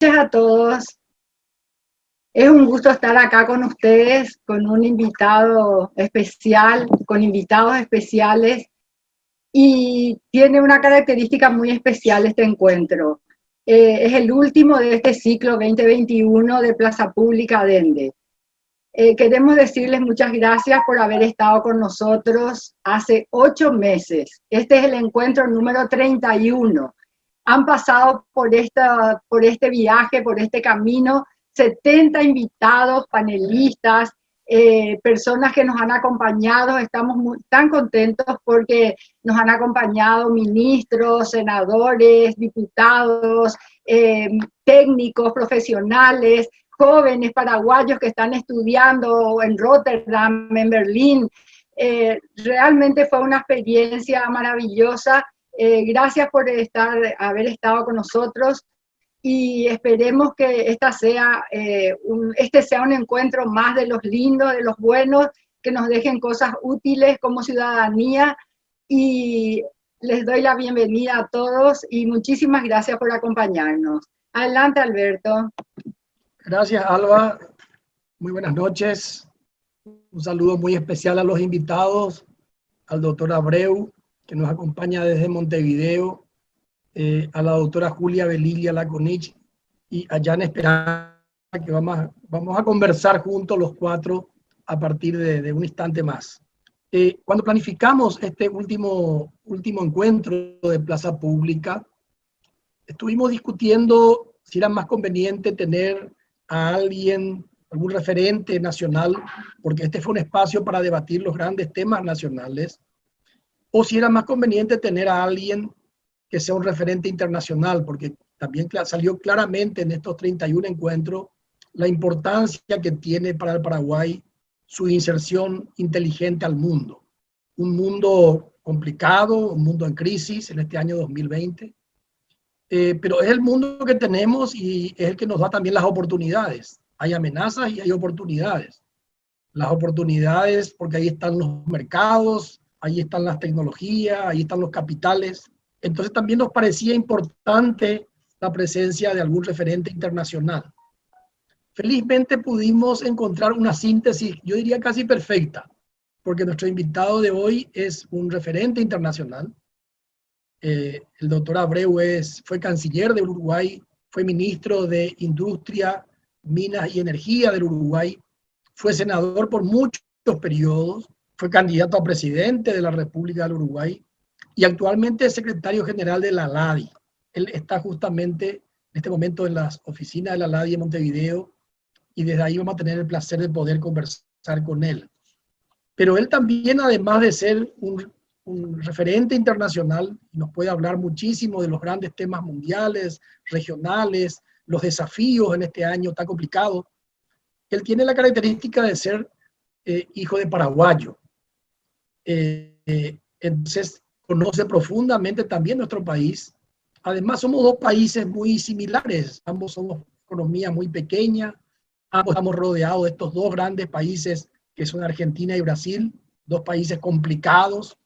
a todos. Es un gusto estar acá con ustedes, con un invitado especial, con invitados especiales, y tiene una característica muy especial este encuentro. Es el último de este ciclo 2021 de Plaza Pública Dende. Queremos decirles muchas gracias por haber estado con nosotros hace 8 meses. Este es el encuentro número 31. Han pasado por este viaje, por este camino, 70 invitados, panelistas, personas que nos han acompañado. Estamos tan contentos porque nos han acompañado ministros, senadores, diputados, técnicos, profesionales, jóvenes paraguayos que están estudiando en Rotterdam, en Berlín. Realmente fue una experiencia maravillosa. Gracias por haber estado con nosotros, y esperemos que este sea un encuentro más de los lindos, de los buenos, que nos dejen cosas útiles como ciudadanía. Y les doy la bienvenida a todos y muchísimas gracias por acompañarnos. Adelante, Alberto. Gracias, Alba. Muy buenas noches. Un saludo muy especial a los invitados, al doctor Abreu, que nos acompaña desde Montevideo, a la doctora Julia Velilla Laconich y a Jan Esperanza, que vamos a conversar juntos los cuatro a partir de un instante más. Cuando planificamos este último encuentro de Plaza Pública, estuvimos discutiendo si era más conveniente tener a alguien, algún referente nacional, porque este fue un espacio para debatir los grandes temas nacionales, o si era más conveniente tener a alguien que sea un referente internacional, porque también salió claramente en estos 31 encuentros la importancia que tiene para el Paraguay su inserción inteligente al mundo. Un mundo complicado, un mundo en crisis en este año 2020, pero es el mundo que tenemos y es el que nos da también las oportunidades. Hay amenazas y hay oportunidades. Las oportunidades porque ahí están los mercados, ahí están las tecnologías, ahí están los capitales. Entonces también nos parecía importante la presencia de algún referente internacional. Felizmente pudimos encontrar una síntesis, yo diría casi perfecta, porque nuestro invitado de hoy es un referente internacional. El doctor Abreu fue canciller del Uruguay, fue ministro de Industria, Minas y Energía del Uruguay, fue senador por muchos periodos, fue candidato a presidente de la República del Uruguay y actualmente es secretario general de la LADI. Él está justamente en este momento en las oficinas de la LADI en Montevideo y desde ahí vamos a tener el placer de poder conversar con él. Pero él también, además de ser un referente internacional, nos puede hablar muchísimo de los grandes temas mundiales, regionales, los desafíos en este año tan complicado. Él tiene la característica de ser hijo de paraguayo. Entonces, conoce profundamente también nuestro país. Además, somos dos países muy similares. Ambos somos economía muy pequeña. Ambos estamos rodeados de estos dos grandes países que son Argentina y Brasil, dos países complicados.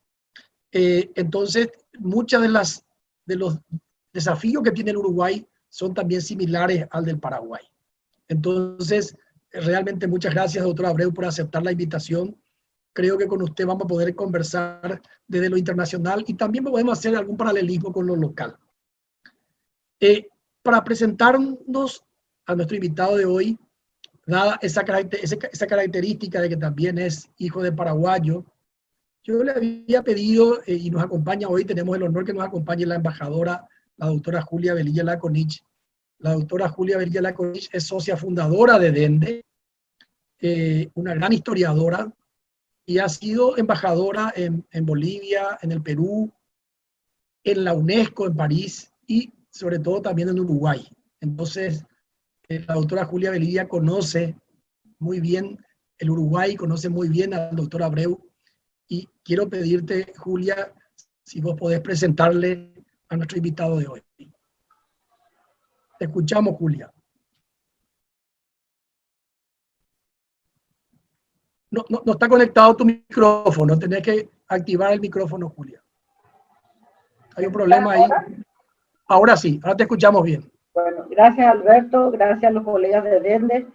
Entonces, muchos de los desafíos que tiene el Uruguay son también similares al del Paraguay. Entonces, realmente muchas gracias, doctor Abreu, por aceptar la invitación. Creo que con usted vamos a poder conversar desde lo internacional y también podemos hacer algún paralelismo con lo local. Para presentarnos a nuestro invitado de hoy, dada esa característica de que también es hijo de paraguayo, yo le había pedido, y nos acompaña hoy, tenemos el honor que nos acompañe la embajadora, la doctora Julia Velilla Laconich. La doctora Julia Velilla Laconich es socia fundadora de Dende, una gran historiadora, y ha sido embajadora en Bolivia, en el Perú, en la UNESCO en París y sobre todo también en Uruguay. Entonces, la doctora Julia Velilla conoce muy bien el Uruguay, conoce muy bien al doctor Abreu, y quiero pedirte, Julia, si vos podés presentarle a nuestro invitado de hoy. Te escuchamos, Julia. No está conectado tu micrófono, tenés que activar el micrófono, Julia. Hay un problema ahí. Ahora sí, ahora te escuchamos bien. Bueno, gracias Alberto, gracias a los colegas de Dende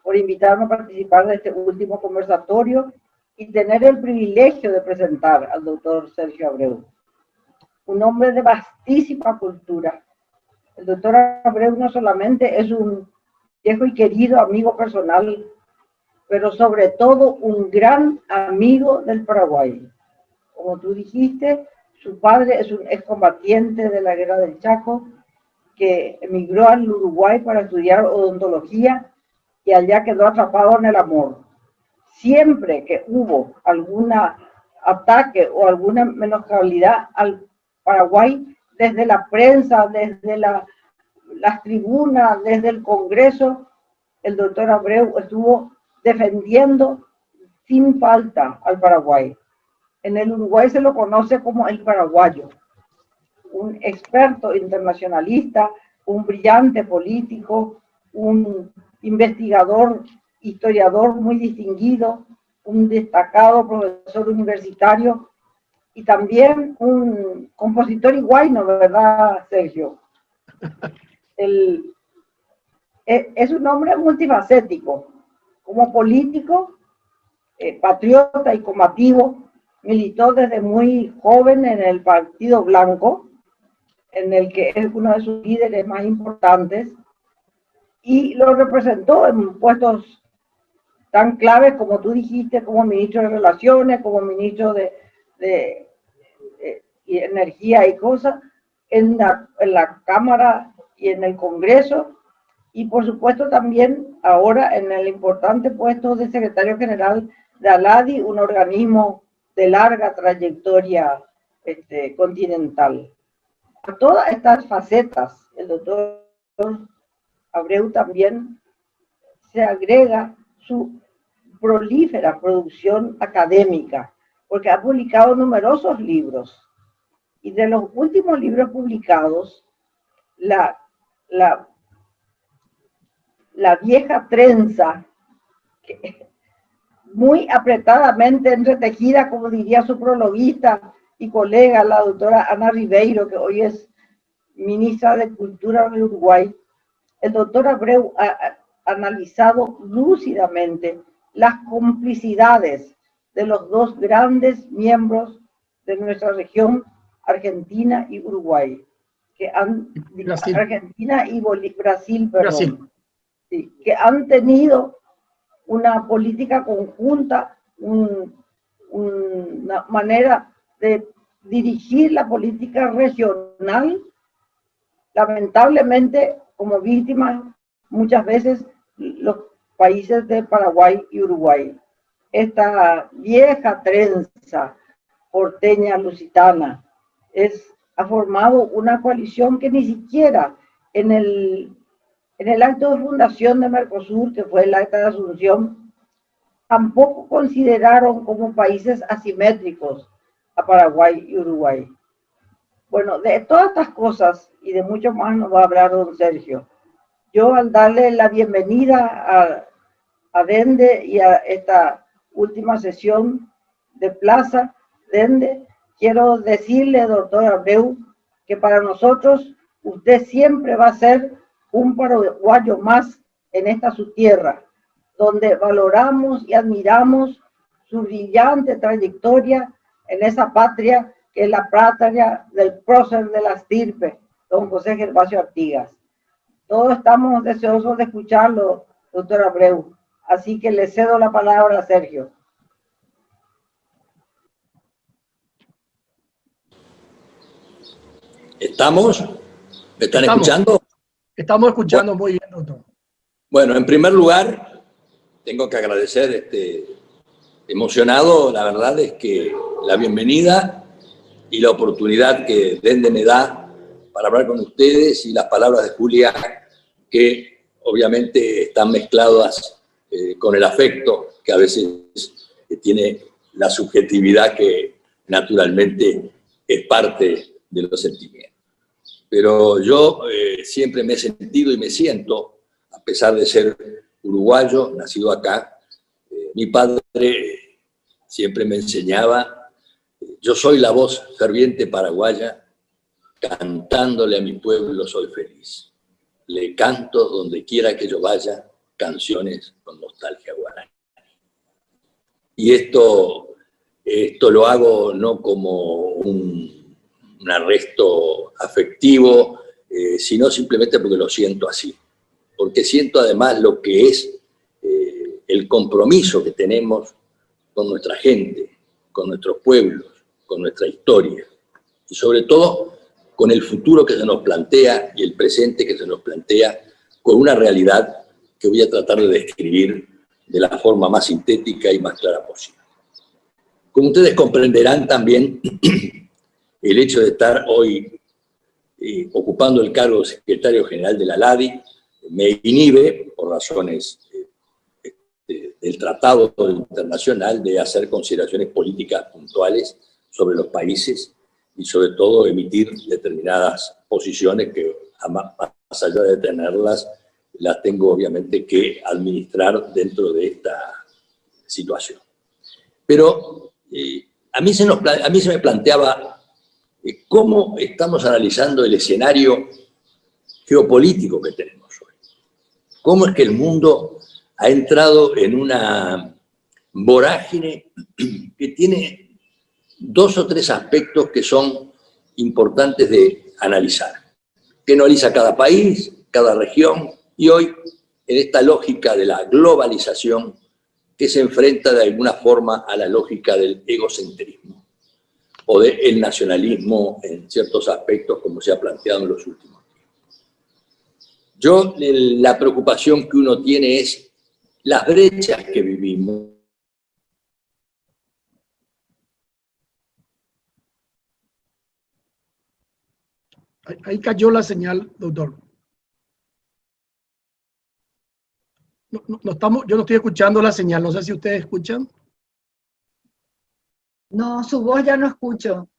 por invitarme a participar de este último conversatorio y tener el privilegio de presentar al doctor Sergio Abreu, un hombre de vastísima cultura. El doctor Abreu no solamente es un viejo y querido amigo personal, pero sobre todo un gran amigo del Paraguay. Como tú dijiste, su padre es un excombatiente de la Guerra del Chaco que emigró al Uruguay para estudiar odontología y allá quedó atrapado en el amor. Siempre que hubo algún ataque o alguna menoscabilidad al Paraguay, desde la prensa, desde las tribunas, desde el Congreso, el doctor Abreu estuvo defendiendo sin falta al Paraguay. En el Uruguay se lo conoce como el paraguayo, un experto internacionalista, un brillante político, un investigador, historiador muy distinguido, un destacado profesor universitario y también un compositor iguayno, ¿verdad, Sergio? Es un hombre multifacético, como político, patriota y combativo. Militó desde muy joven en el Partido Blanco, en el que es uno de sus líderes más importantes, y lo representó en puestos tan claves como tú dijiste, como ministro de Relaciones, como ministro de Energía y cosas, en la Cámara y en el Congreso, y por supuesto también ahora en el importante puesto de secretario general de ALADI, un organismo de larga trayectoria continental. A todas estas facetas, el doctor Abreu también se agrega su prolífera producción académica, porque ha publicado numerosos libros. Y de los últimos libros publicados, la vieja trenza, muy apretadamente entretejida, como diría su prologuista y colega, la doctora Ana Ribeiro, que hoy es ministra de Cultura del Uruguay. El doctor Abreu ha analizado lúcidamente las complicidades de los dos grandes miembros de nuestra región, Argentina y Uruguay, que han, Argentina y Brasil, perdón, Brasil. Sí, que han tenido una política conjunta, una manera de dirigir la política regional, lamentablemente como víctimas muchas veces los países de Paraguay y Uruguay. Esta vieja trenza porteña lusitana ha formado una coalición que ni siquiera en el acto de fundación de Mercosur, que fue el acta de asunción, tampoco consideraron como países asimétricos a Paraguay y Uruguay. Bueno, de todas estas cosas y de mucho más nos va a hablar don Sergio. Yo, al darle la bienvenida a Dende y a esta última sesión de Plaza Dende, quiero decirle, doctor Abreu, que para nosotros usted siempre va a ser un paraguayo más en esta su tierra, donde valoramos y admiramos su brillante trayectoria en esa patria que es la patria del prócer de la estirpe, don José Gervasio Artigas. Todos estamos deseosos de escucharlo, doctor Abreu, así que le cedo la palabra a Sergio. ¿Estamos? ¿Me están escuchando? Estamos escuchando muy bien, doctor. Bueno, en primer lugar, tengo que agradecer, emocionado, la verdad es que la bienvenida y la oportunidad que Dende me da para hablar con ustedes y las palabras de Julia, que obviamente están mezcladas con el afecto que a veces tiene la subjetividad que naturalmente es parte de los sentimientos. Pero yo siempre me he sentido y me siento, a pesar de ser uruguayo, nacido acá, mi padre siempre me enseñaba, yo soy la voz ferviente paraguaya, cantándole a mi pueblo soy feliz. le canto donde quiera que yo vaya canciones con nostalgia guaraní. Y esto lo hago no como un arresto afectivo, sino simplemente porque lo siento así. Porque siento además lo que es el compromiso que tenemos con nuestra gente, con nuestros pueblos, con nuestra historia, y sobre todo con el futuro que se nos plantea y el presente que se nos plantea, con una realidad que voy a tratar de describir de la forma más sintética y más clara posible. Como ustedes comprenderán también, el hecho de estar hoy ocupando el cargo de secretario general de la LADI me inhibe, por razones del tratado internacional, de hacer consideraciones políticas puntuales sobre los países y sobre todo emitir determinadas posiciones que, más allá de tenerlas, las tengo obviamente que administrar dentro de esta situación. Pero a mí se me planteaba cómo estamos analizando el escenario geopolítico que tenemos hoy. Cómo es que el mundo ha entrado en una vorágine que tiene 2 o 3 aspectos que son importantes de analizar, que analiza cada país, cada región, y hoy en esta lógica de la globalización que se enfrenta de alguna forma a la lógica del egocentrismo o del nacionalismo en ciertos aspectos, como se ha planteado en los últimos tiempos. La preocupación que uno tiene es las brechas que vivimos. Ahí cayó la señal, doctor. Yo no estoy escuchando la señal, no sé si ustedes escuchan. No, su voz ya no escucho.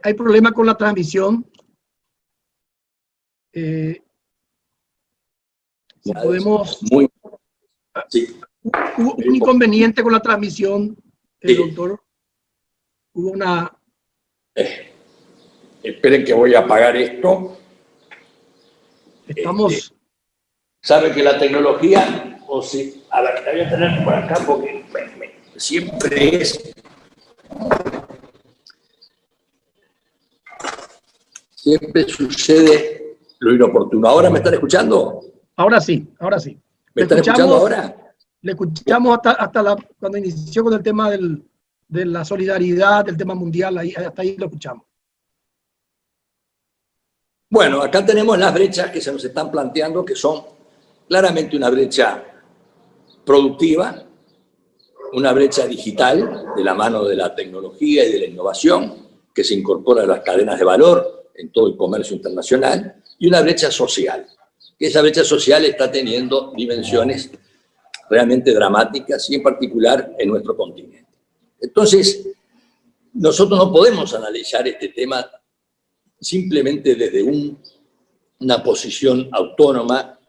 Hay problema con la transmisión. No podemos... Sí. Hubo un inconveniente con la transmisión, Sí. doctor. Hubo una... Esperen que voy a apagar esto. Estamos... ¿Sabe que la tecnología, o si, a ver, la voy a tener por acá porque siempre sucede lo inoportuno. ¿Ahora me están escuchando? Ahora sí, ahora sí. ¿Me están escuchando ahora? Le escuchamos hasta cuando inició con el tema de la solidaridad, del tema mundial, hasta ahí lo escuchamos. Bueno, acá tenemos las brechas que se nos están planteando, que son claramente una brecha productiva, una brecha digital de la mano de la tecnología y de la innovación, que se incorpora a las cadenas de valor en todo el comercio internacional, y una brecha social, que esa brecha social está teniendo dimensiones realmente dramáticas, y en particular en nuestro continente. Entonces, nosotros no podemos analizar este tema simplemente desde una posición autónoma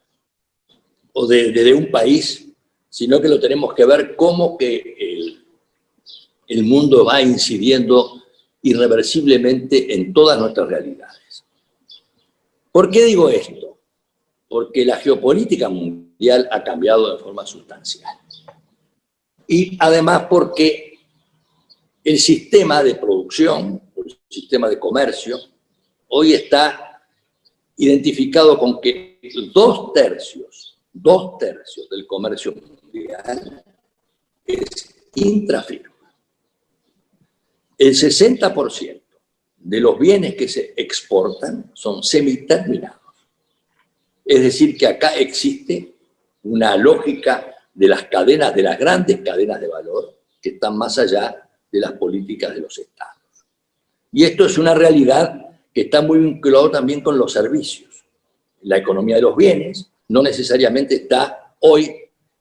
o desde un país, sino que lo tenemos que ver cómo que el mundo va incidiendo irreversiblemente en todas nuestras realidades. ¿Por qué digo esto? Porque la geopolítica mundial ha cambiado de forma sustancial. Y además porque el sistema de producción, el sistema de comercio, hoy está identificado con que 2/3 del comercio mundial es intrafirma. El 60% de los bienes que se exportan son semiterminados. Es decir, que acá existe una lógica de las cadenas, de las grandes cadenas de valor, que están más allá de las políticas de los estados. Y esto es una realidad que está muy vinculado también con los servicios. La economía de los bienes no necesariamente está hoy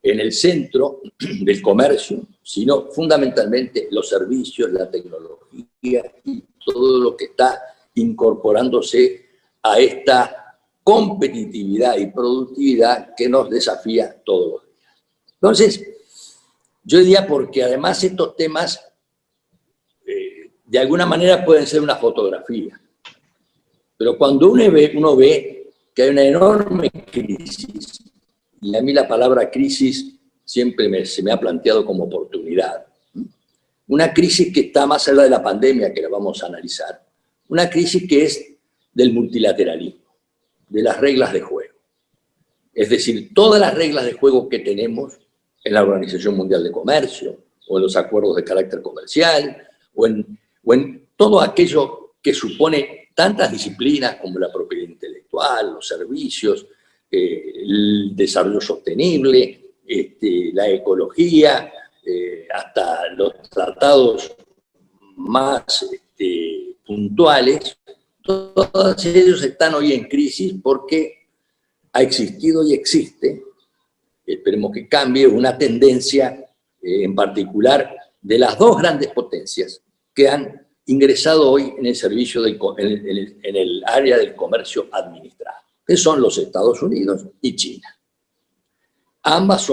en el centro del comercio, sino fundamentalmente los servicios, la tecnología y todo lo que está incorporándose a esta competitividad y productividad que nos desafía todos los días. Entonces, yo diría porque además estos temas de alguna manera pueden ser una fotografía. Pero cuando uno ve que hay una enorme crisis, y a mí la palabra crisis siempre se me ha planteado como oportunidad, una crisis que está más allá de la pandemia, que la vamos a analizar, una crisis que es del multilateralismo, de las reglas de juego. Es decir, todas las reglas de juego que tenemos en la Organización Mundial de Comercio, o en los acuerdos de carácter comercial, o en todo aquello que supone tantas disciplinas como la propiedad intelectual, los servicios, el desarrollo sostenible, la ecología, hasta los tratados más puntuales, todos ellos están hoy en crisis porque ha existido y existe, esperemos que cambie, una tendencia en particular de las dos grandes potencias que han ingresado hoy en el servicio, en el área del comercio administrado, que son los Estados Unidos y China. Ambos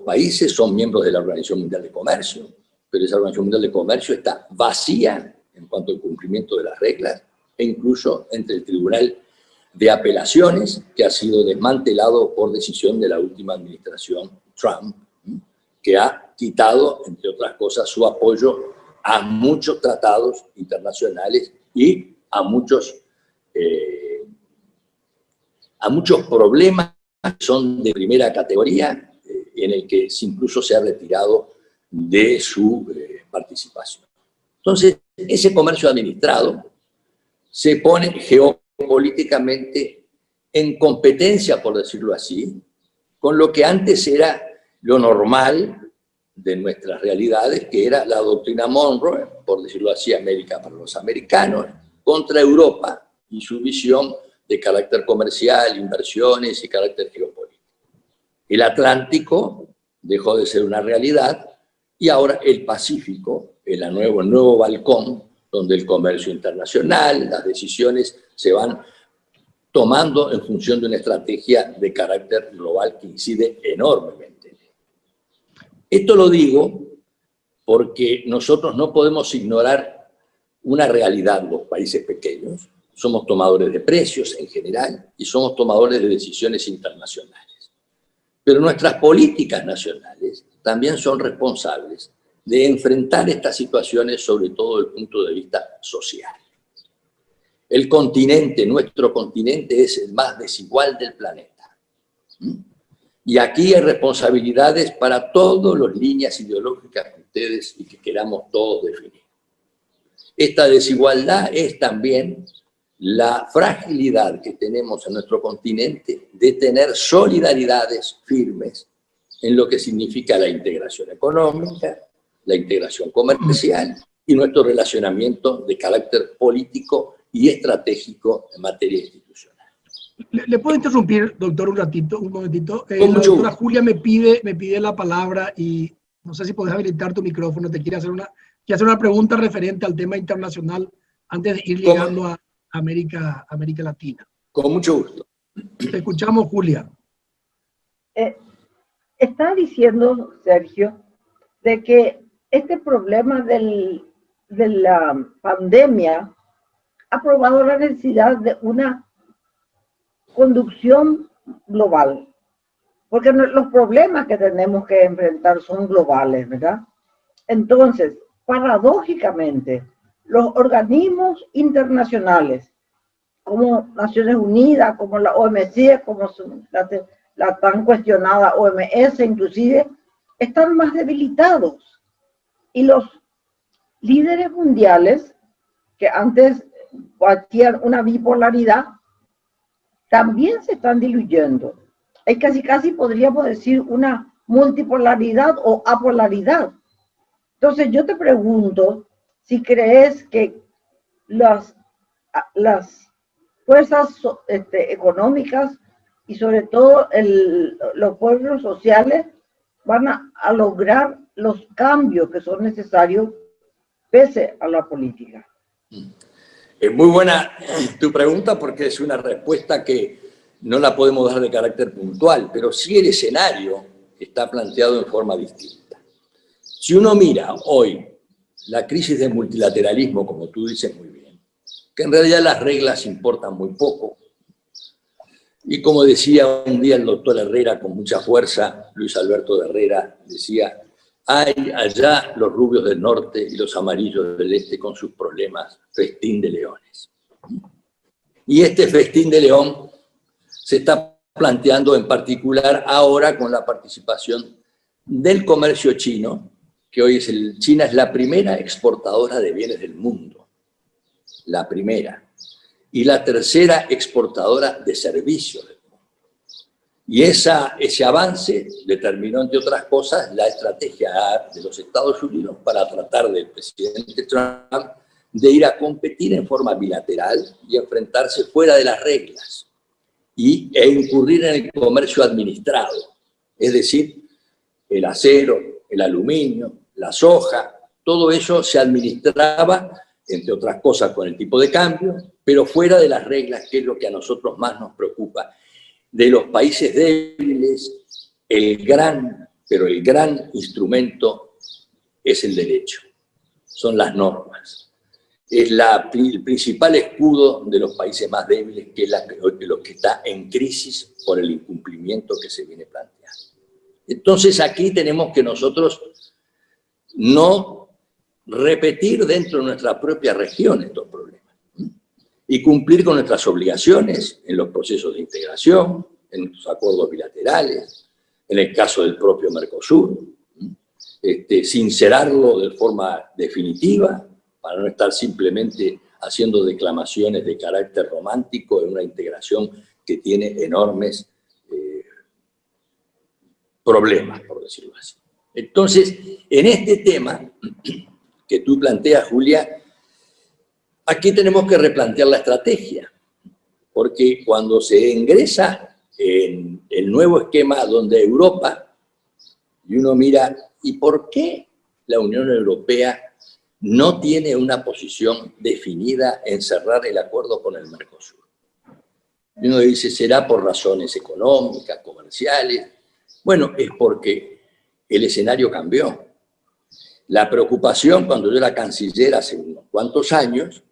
países son miembros de la Organización Mundial de Comercio, pero esa Organización Mundial de Comercio está vacía en cuanto al cumplimiento de las reglas, e incluso entre el Tribunal de Apelaciones, que ha sido desmantelado por decisión de la última administración Trump, que ha quitado, entre otras cosas, su apoyo a muchos tratados internacionales y a muchos problemas que son de primera categoría, en el que incluso se ha retirado de su participación. Entonces, ese comercio administrado se pone geopolíticamente en competencia, por decirlo así, con lo que antes era lo normal de nuestras realidades, que era la doctrina Monroe, por decirlo así, América para los americanos, contra Europa y su visión de carácter comercial, inversiones y carácter geopolítico. El Atlántico dejó de ser una realidad y ahora el Pacífico, el nuevo balcón, donde el comercio internacional, las decisiones se van tomando en función de una estrategia de carácter global que incide enormemente. Esto lo digo porque nosotros no podemos ignorar una realidad, los países pequeños. Somos tomadores de precios en general y somos tomadores de decisiones internacionales. Pero nuestras políticas nacionales también son responsables de enfrentar estas situaciones, sobre todo desde el punto de vista social. El continente, nuestro continente, es el más desigual del planeta. Y aquí hay responsabilidades para todas las líneas ideológicas que ustedes y que queramos todos definir. Esta desigualdad es también la fragilidad que tenemos en nuestro continente de tener solidaridades firmes en lo que significa la integración económica, la integración comercial y nuestro relacionamiento de carácter político y estratégico en materia institucional. ¿Le puedo interrumpir, doctor, un momentito? La doctora Julia me pide la palabra y no sé si podés habilitar tu micrófono. Te quiere hacer una pregunta referente al tema internacional antes de ir llegando a América Latina. Con mucho gusto. Te escuchamos, Julia. Está diciendo, Sergio, de que este problema de la pandemia ha probado la necesidad de una conducción global, porque los problemas que tenemos que enfrentar son globales, ¿verdad? Entonces, paradójicamente, los organismos internacionales, como Naciones Unidas, como la OMC, como la tan cuestionada OMS inclusive, están más debilitados. Y los líderes mundiales, que antes batían una bipolaridad, también se están diluyendo. Hay casi podríamos decir una multipolaridad o apolaridad. Entonces yo te pregunto si crees que las fuerzas económicas y sobre todo los pueblos sociales van a lograr los cambios que son necesarios pese a la política. Es muy buena tu pregunta porque es una respuesta que no la podemos dar de carácter puntual, pero sí el escenario está planteado en forma distinta. Si uno mira hoy la crisis del multilateralismo, como tú dices muy bien, que en realidad las reglas importan muy poco. Y como decía un día el doctor Herrera con mucha fuerza, Luis Alberto de Herrera, decía, hay allá los rubios del norte y los amarillos del este con sus problemas, festín de leones. Y este festín de león se está planteando en particular ahora con la participación del comercio chino, que hoy China es la primera exportadora de bienes del mundo, la primera, y la tercera exportadora de servicios del mundo. Y ese avance determinó, entre otras cosas, la estrategia de los Estados Unidos para tratar del presidente Trump de ir a competir en forma bilateral y enfrentarse fuera de las reglas e incurrir en el comercio administrado, es decir, el acero, el aluminio, la soja, todo eso se administraba, entre otras cosas, con el tipo de cambio, pero fuera de las reglas, que es lo que a nosotros más nos preocupa. De los países débiles, el gran instrumento es el derecho, son las normas. Es el principal escudo de los países más débiles, que es lo que está en crisis por el incumplimiento que se viene planteando. Entonces aquí tenemos que nosotros no repetir dentro de nuestra propia región estos problemas y cumplir con nuestras obligaciones en los procesos de integración, en nuestros acuerdos bilaterales, en el caso del propio Mercosur, sincerarlo de forma definitiva, para no estar simplemente haciendo declamaciones de carácter romántico en una integración que tiene enormes problemas, por decirlo así. Entonces, en este tema que tú planteas, Julia, aquí tenemos que replantear la estrategia, porque cuando se ingresa en el nuevo esquema donde Europa, y uno mira, ¿y por qué la Unión Europea no tiene una posición definida en cerrar el acuerdo con el Mercosur? Y uno dice, ¿será por razones económicas, comerciales? Bueno, es porque el escenario cambió. La preocupación, cuando yo era canciller hace unos cuantos años,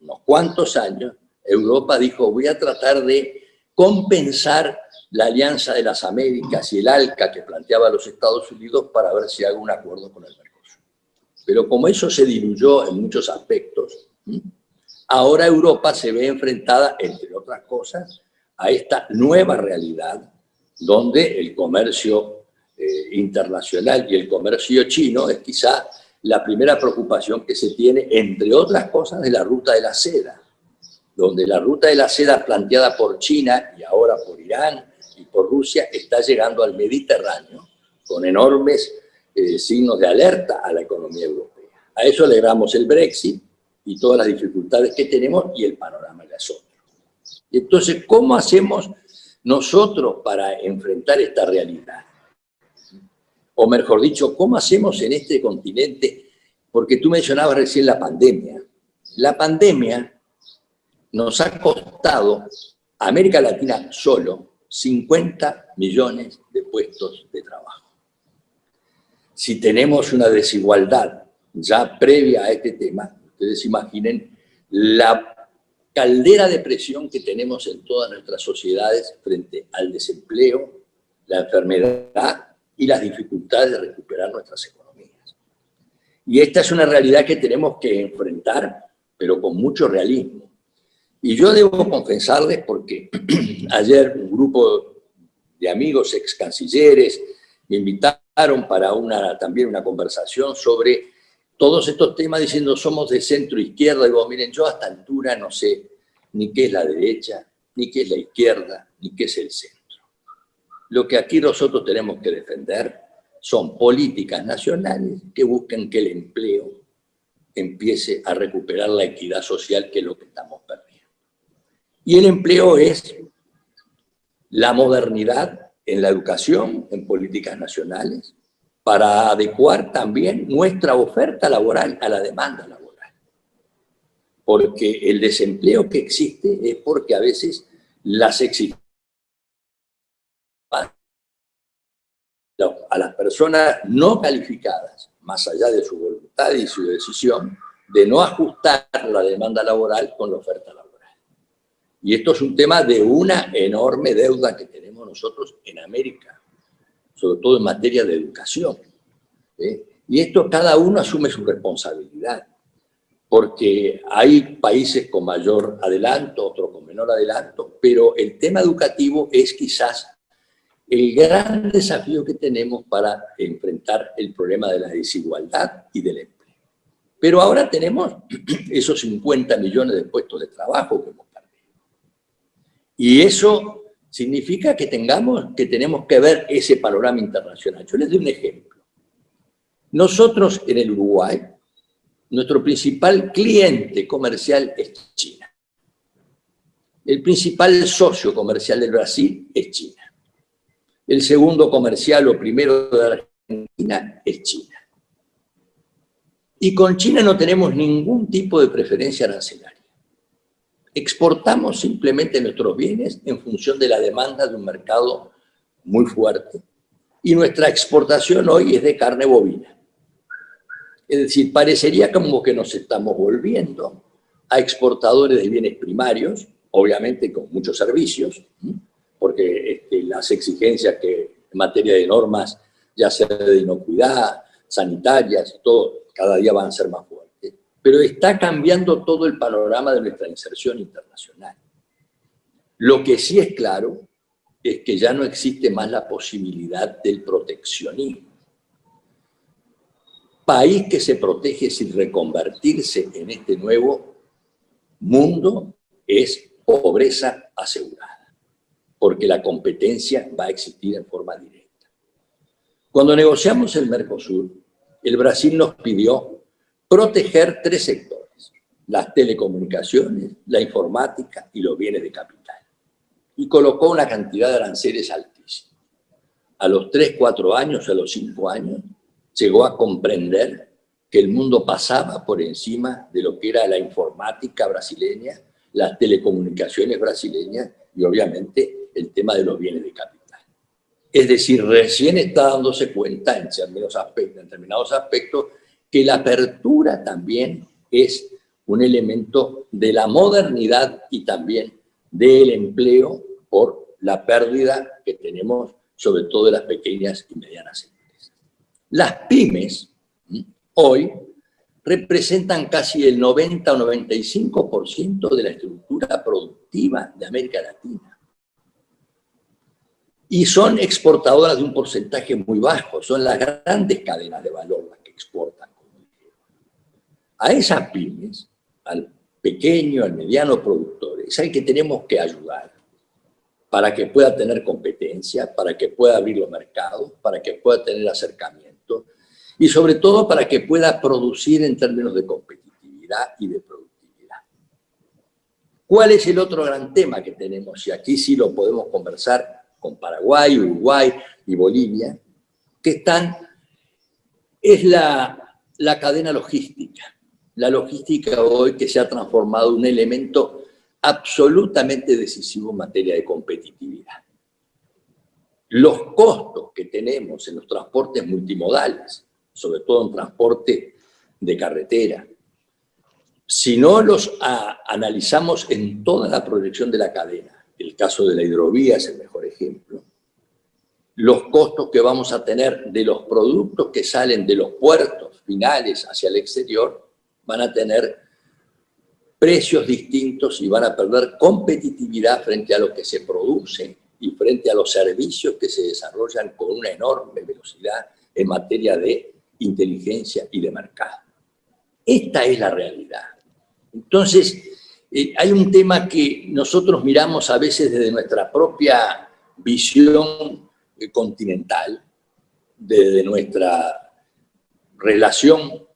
Europa dijo, voy a tratar de compensar la Alianza de las Américas y el ALCA que planteaba los Estados Unidos para ver si hago un acuerdo con el Mercosur. Pero como eso se diluyó en muchos aspectos, ahora Europa se ve enfrentada, entre otras cosas, a esta nueva realidad donde el comercio internacional y el comercio chino es quizá la primera preocupación que se tiene, entre otras cosas, de la ruta de la seda, donde la ruta de la seda planteada por China y ahora por Irán y por Rusia está llegando al Mediterráneo con enormes signos de alerta a la economía europea. A eso le agregamos el Brexit y todas las dificultades que tenemos y el panorama es otro. Y entonces, ¿cómo hacemos nosotros para enfrentar esta realidad? O mejor dicho, ¿cómo hacemos en este continente? Porque tú mencionabas recién la pandemia. La pandemia nos ha costado a América Latina solo 50 millones de puestos de trabajo. Si tenemos una desigualdad ya previa a este tema, ustedes imaginen la caldera de presión que tenemos en todas nuestras sociedades frente al desempleo, la enfermedad y las dificultades de recuperar nuestras economías. Y esta es una realidad que tenemos que enfrentar, pero con mucho realismo. Y yo debo confesarles, porque ayer un grupo de amigos ex cancilleres me invitaron para también una conversación sobre todos estos temas, diciendo somos de centro izquierda. Digo, miren, yo a esta altura no sé ni qué es la derecha, ni qué es la izquierda, ni qué es el centro. Lo que aquí nosotros tenemos que defender son políticas nacionales que busquen que el empleo empiece a recuperar la equidad social, que es lo que estamos perdiendo. Y el empleo es la modernidad en la educación, en políticas nacionales, para adecuar también nuestra oferta laboral a la demanda laboral. Porque el desempleo que existe es porque a veces las exigencias a las personas no calificadas, más allá de su voluntad y su decisión, de no ajustar la demanda laboral con la oferta laboral. Y esto es un tema de una enorme deuda que tenemos nosotros en América, sobre todo en materia de educación. Y esto cada uno asume su responsabilidad, porque hay países con mayor adelanto, otros con menor adelanto, pero el tema educativo es quizás el gran desafío que tenemos para enfrentar el problema de la desigualdad y del empleo. Pero ahora tenemos esos 50 millones de puestos de trabajo que hemos perdido. Y eso significa que tenemos que ver ese panorama internacional. Yo les doy un ejemplo. Nosotros en el Uruguay, nuestro principal cliente comercial es China. El principal socio comercial del Brasil es China. El segundo comercial o primero de Argentina es China. Y con China no tenemos ningún tipo de preferencia arancelaria. Exportamos simplemente nuestros bienes en función de la demanda de un mercado muy fuerte. Y nuestra exportación hoy es de carne bovina. Es decir, parecería como que nos estamos volviendo a exportadores de bienes primarios, obviamente con muchos servicios, porque las exigencias que en materia de normas, ya sea de inocuidad, sanitarias y todo, cada día van a ser más fuertes. Pero está cambiando todo el panorama de nuestra inserción internacional. Lo que sí es claro es que ya no existe más la posibilidad del proteccionismo. País que se protege sin reconvertirse en este nuevo mundo es pobreza asegurada, porque la competencia va a existir en forma directa. Cuando negociamos el Mercosur, el Brasil nos pidió proteger 3 sectores: las telecomunicaciones, la informática y los bienes de capital. Y colocó una cantidad de aranceles altísimos. A los 3, 4 años, a los 5 años, llegó a comprender que el mundo pasaba por encima de lo que era la informática brasileña, las telecomunicaciones brasileñas y obviamente el tema de los bienes de capital. Es decir, recién está dándose cuenta en determinados aspectos que la apertura también es un elemento de la modernidad y también del empleo por la pérdida que tenemos sobre todo de las pequeñas y medianas empresas. Las pymes hoy representan casi el 90 o 95% de la estructura productiva de América Latina. Y son exportadoras de un porcentaje muy bajo, son las grandes cadenas de valor las que exportan. A esas pymes, al pequeño, al mediano productor, es al que tenemos que ayudar para que pueda tener competencia, para que pueda abrir los mercados, para que pueda tener acercamiento y sobre todo para que pueda producir en términos de competitividad y de productividad. ¿Cuál es el otro gran tema que tenemos? Y aquí sí lo podemos conversar con Paraguay, Uruguay y Bolivia, que es la cadena logística. La logística hoy que se ha transformado en un elemento absolutamente decisivo en materia de competitividad. Los costos que tenemos en los transportes multimodales, sobre todo en transporte de carretera, si no los analizamos en toda la proyección de la cadena, el caso de la hidrovía es el mejor ejemplo, los costos que vamos a tener de los productos que salen de los puertos finales hacia el exterior van a tener precios distintos y van a perder competitividad frente a lo que se produce y frente a los servicios que se desarrollan con una enorme velocidad en materia de inteligencia y de mercado. Esta es la realidad. Entonces, hay un tema que nosotros miramos a veces desde nuestra propia visión continental, desde nuestra relación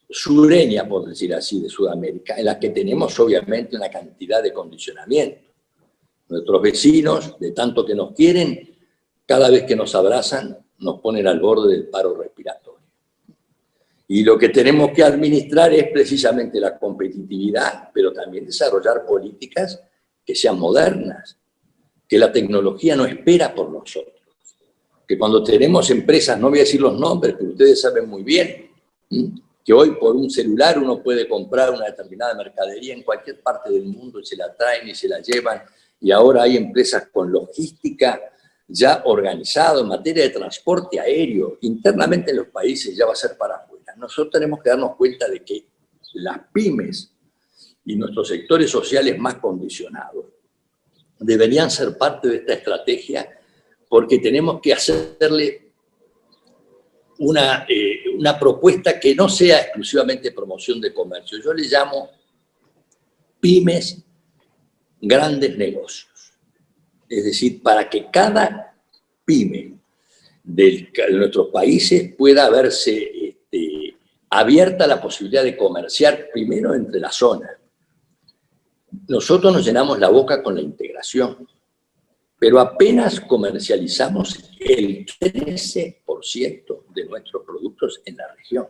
sureña, por decir así, de Sudamérica, en la que tenemos obviamente una cantidad de condicionamientos. Nuestros vecinos, de tanto que nos quieren, cada vez que nos abrazan, nos ponen al borde del paro respiratorio. Y lo que tenemos que administrar es precisamente la competitividad, pero también desarrollar políticas que sean modernas, que la tecnología no espera por nosotros. Que cuando tenemos empresas, no voy a decir los nombres, pero ustedes saben muy bien, que hoy por un celular uno puede comprar una determinada mercadería en cualquier parte del mundo y se la traen y se la llevan, y ahora hay empresas con logística ya organizado en materia de transporte aéreo, internamente en los países ya va a ser para afuera. Nosotros tenemos que darnos cuenta de que las pymes y nuestros sectores sociales más condicionados deberían ser parte de esta estrategia, porque tenemos que hacerle una propuesta que no sea exclusivamente promoción de comercio. Yo le llamo pymes, grandes negocios. Es decir, para que cada pyme de nuestros países pueda verse abierta la posibilidad de comerciar primero entre las zonas. Nosotros nos llenamos la boca con la integración, pero apenas comercializamos el 13% de nuestros productos en la región.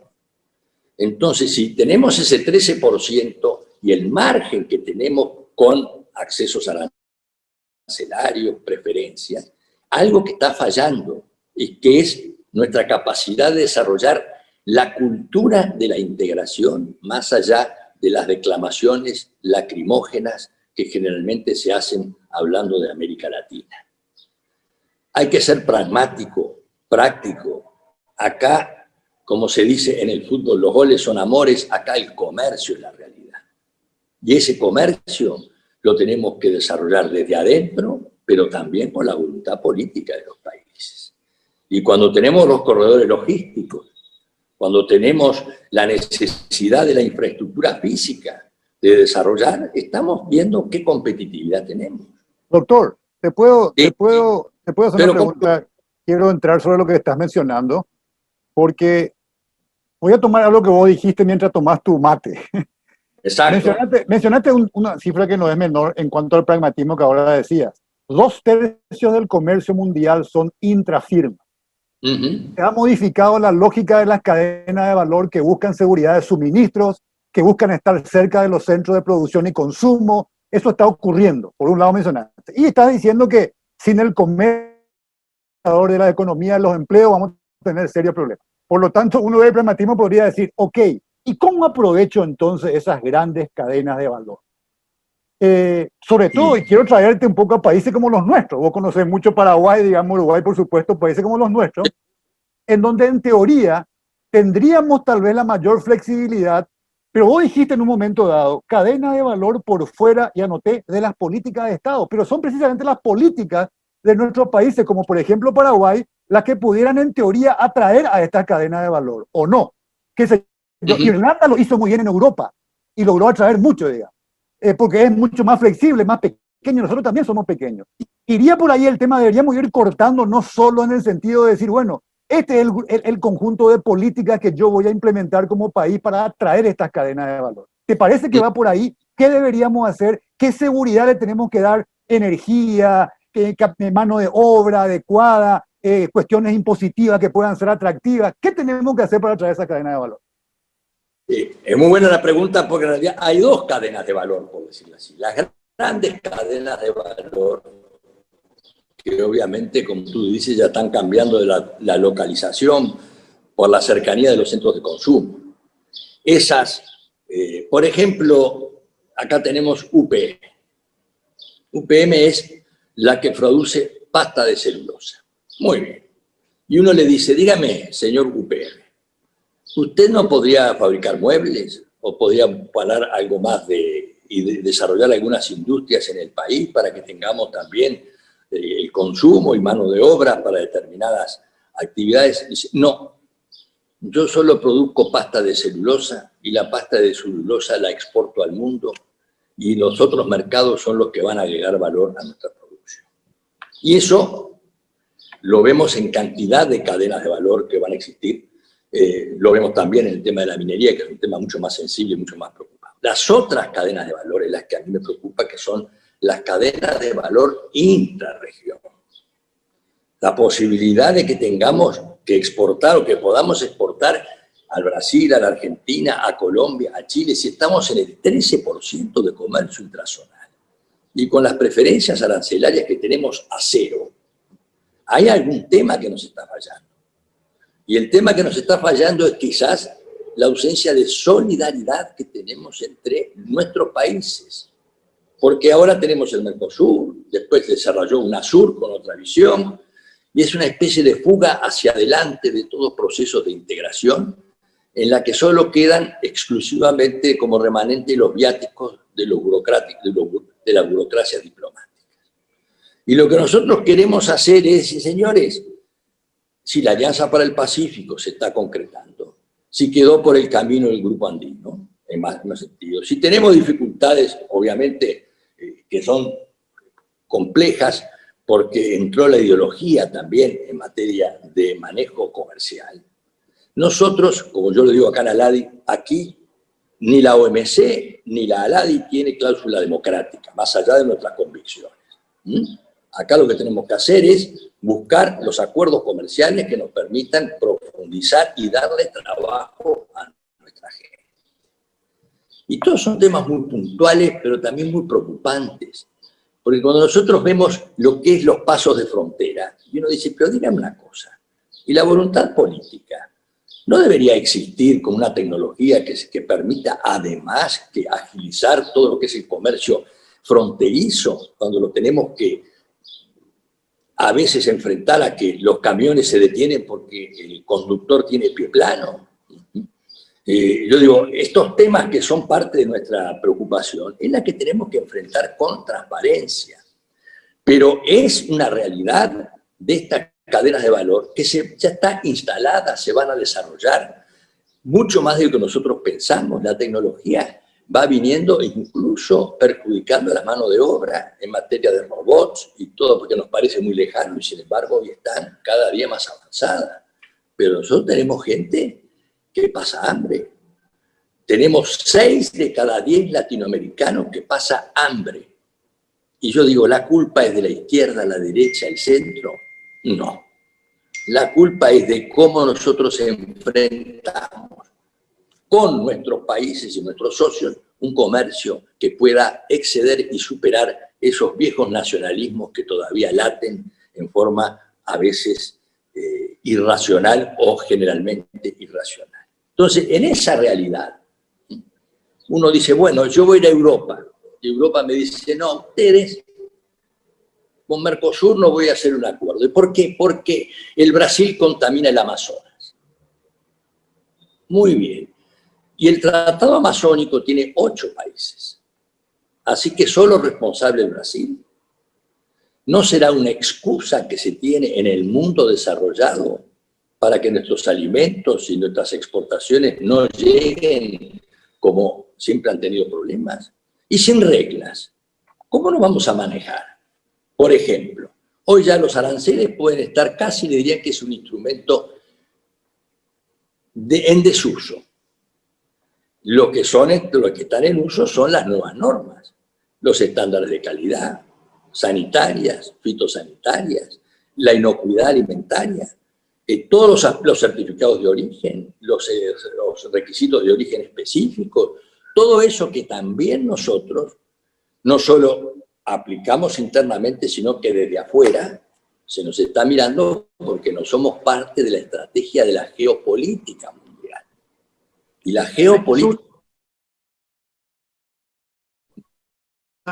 Entonces, si tenemos ese 13% y el margen que tenemos con accesos arancelarios, preferencias, algo que está fallando y que es nuestra capacidad de desarrollar la cultura de la integración más allá de las declamaciones lacrimógenas que generalmente se hacen hablando de América Latina. Hay que ser pragmático, práctico. Acá, como se dice en el fútbol, los goles son amores, acá el comercio es la realidad. Y ese comercio lo tenemos que desarrollar desde adentro, pero también con la voluntad política de los países. Y cuando tenemos los corredores logísticos, cuando tenemos la necesidad de la infraestructura física de desarrollar, estamos viendo qué competitividad tenemos. Doctor, ¿te puedo hacer Pero una pregunta? Quiero entrar sobre lo que estás mencionando, porque voy a tomar algo que vos dijiste mientras tomás tu mate. Exacto. Mencionaste una cifra que no es menor en cuanto al pragmatismo que ahora decías. 2/3 del comercio mundial son intrafirmas. Se ha modificado la lógica de las cadenas de valor que buscan seguridad de suministros, que buscan estar cerca de los centros de producción y consumo. Eso está ocurriendo, por un lado mencionaste. Y estás diciendo que sin el comercio de la economía, de los empleos, vamos a tener serios problemas. Por lo tanto, uno del pragmatismo podría decir, ok, ¿y cómo aprovecho entonces esas grandes cadenas de valor? Sobre todo, y quiero traerte un poco a países como los nuestros. Vos conocés mucho Paraguay, digamos Uruguay, por supuesto, países como los nuestros, en donde en teoría tendríamos tal vez la mayor flexibilidad, pero vos dijiste en un momento dado, cadena de valor por fuera, y anoté, de las políticas de Estado, pero son precisamente las políticas de nuestros países, como por ejemplo Paraguay, las que pudieran en teoría atraer a estas cadenas de valor, ¿o no? Irlanda lo hizo muy bien en Europa y logró atraer mucho, digamos. Porque es mucho más flexible, más pequeño, nosotros también somos pequeños. Iría por ahí el tema, deberíamos ir cortando, no solo en el sentido de decir, bueno, este es el conjunto de políticas que yo voy a implementar como país para atraer estas cadenas de valor. ¿Te parece que va por ahí? ¿Qué deberíamos hacer? ¿Qué seguridad le tenemos que dar? Energía, mano de obra adecuada, cuestiones impositivas que puedan ser atractivas. ¿Qué tenemos que hacer para atraer esa cadena de valor? Es muy buena la pregunta, porque en realidad hay dos cadenas de valor, por decirlo así. Las grandes cadenas de valor, que obviamente, como tú dices, ya están cambiando de la localización por la cercanía de los centros de consumo. Esas, por ejemplo, acá tenemos UPM. UPM es la que produce pasta de celulosa. Muy bien. Y uno le dice, dígame, señor UPM, ¿usted no podría fabricar muebles o podría parar algo más y desarrollar algunas industrias en el país para que tengamos también el consumo y mano de obra para determinadas actividades? Dice, no, yo solo produzco pasta de celulosa y la pasta de celulosa la exporto al mundo y los otros mercados son los que van a agregar valor a nuestra producción. Y eso lo vemos en cantidad de cadenas de valor que van a existir. Lo vemos también en el tema de la minería, que es un tema mucho más sensible y mucho más preocupante. Las otras cadenas de valor es las que a mí me preocupa, que son las cadenas de valor intrarregión. La posibilidad de que tengamos que exportar o que podamos exportar al Brasil, a la Argentina, a Colombia, a Chile, si estamos en el 13% de comercio intrazonal y con las preferencias arancelarias que tenemos a cero, hay algún tema que nos está fallando. Y el tema que nos está fallando es quizás la ausencia de solidaridad que tenemos entre nuestros países. Porque ahora tenemos el Mercosur, después se desarrolló UNASUR con otra visión, y es una especie de fuga hacia adelante de todos procesos de integración, en la que solo quedan exclusivamente como remanente los viáticos de los burocráticos, de la burocracia diplomática. Y lo que nosotros queremos hacer es, señores, si la Alianza para el Pacífico se está concretando, si quedó por el camino el Grupo Andino, en más sentido, si tenemos dificultades, obviamente, que son complejas, porque entró la ideología también en materia de manejo comercial. Nosotros, como yo le digo acá en ALADI, aquí ni la OMC ni la ALADI tiene cláusula democrática, más allá de nuestras convicciones. Acá lo que tenemos que hacer es buscar los acuerdos comerciales que nos permitan profundizar y darle trabajo a nuestra gente. Y todos son temas muy puntuales, pero también muy preocupantes. Porque cuando nosotros vemos lo que es los pasos de frontera, y uno dice, pero dígame una cosa, y la voluntad política, ¿no debería existir como una tecnología que permita además que agilizar todo lo que es el comercio fronterizo, cuando lo tenemos que a veces enfrentar a que los camiones se detienen porque el conductor tiene pie plano? Yo digo, estos temas que son parte de nuestra preocupación es la que tenemos que enfrentar con transparencia. Pero es una realidad de estas cadenas de valor que ya está instalada, se van a desarrollar mucho más de lo que nosotros pensamos. La tecnología va viniendo e incluso perjudicando a la mano de obra en materia de robots y todo, porque nos parece muy lejano y sin embargo hoy están cada día más avanzadas. Pero nosotros tenemos gente que pasa hambre. Tenemos 6 de cada 10 latinoamericanos que pasa hambre. Y yo digo, ¿la culpa es de la izquierda, la derecha, el centro? No. La culpa es de cómo nosotros enfrentamos con nuestros países y nuestros socios un comercio que pueda exceder y superar esos viejos nacionalismos que todavía laten en forma a veces irracional o generalmente irracional. Entonces, en esa realidad, uno dice, bueno, yo voy a ir a Europa. Y Europa me dice, no, ustedes, con Mercosur no voy a hacer un acuerdo. ¿Y por qué? Porque el Brasil contamina el Amazonas. Muy bien. Y el Tratado Amazónico tiene 8 países. Así que solo responsable el Brasil. ¿No será una excusa que se tiene en el mundo desarrollado para que nuestros alimentos y nuestras exportaciones no lleguen como siempre han tenido problemas? Y sin reglas, ¿cómo nos vamos a manejar? Por ejemplo, hoy ya los aranceles pueden estar casi, le diría que es un instrumento en desuso. Lo que están en uso son las nuevas normas, los estándares de calidad, sanitarias, fitosanitarias, la inocuidad alimentaria, todos los certificados de origen, los requisitos de origen específicos, todo eso que también nosotros no solo aplicamos internamente, sino que desde afuera se nos está mirando porque no somos parte de la estrategia de la geopolítica mundial. Y la geopolítica...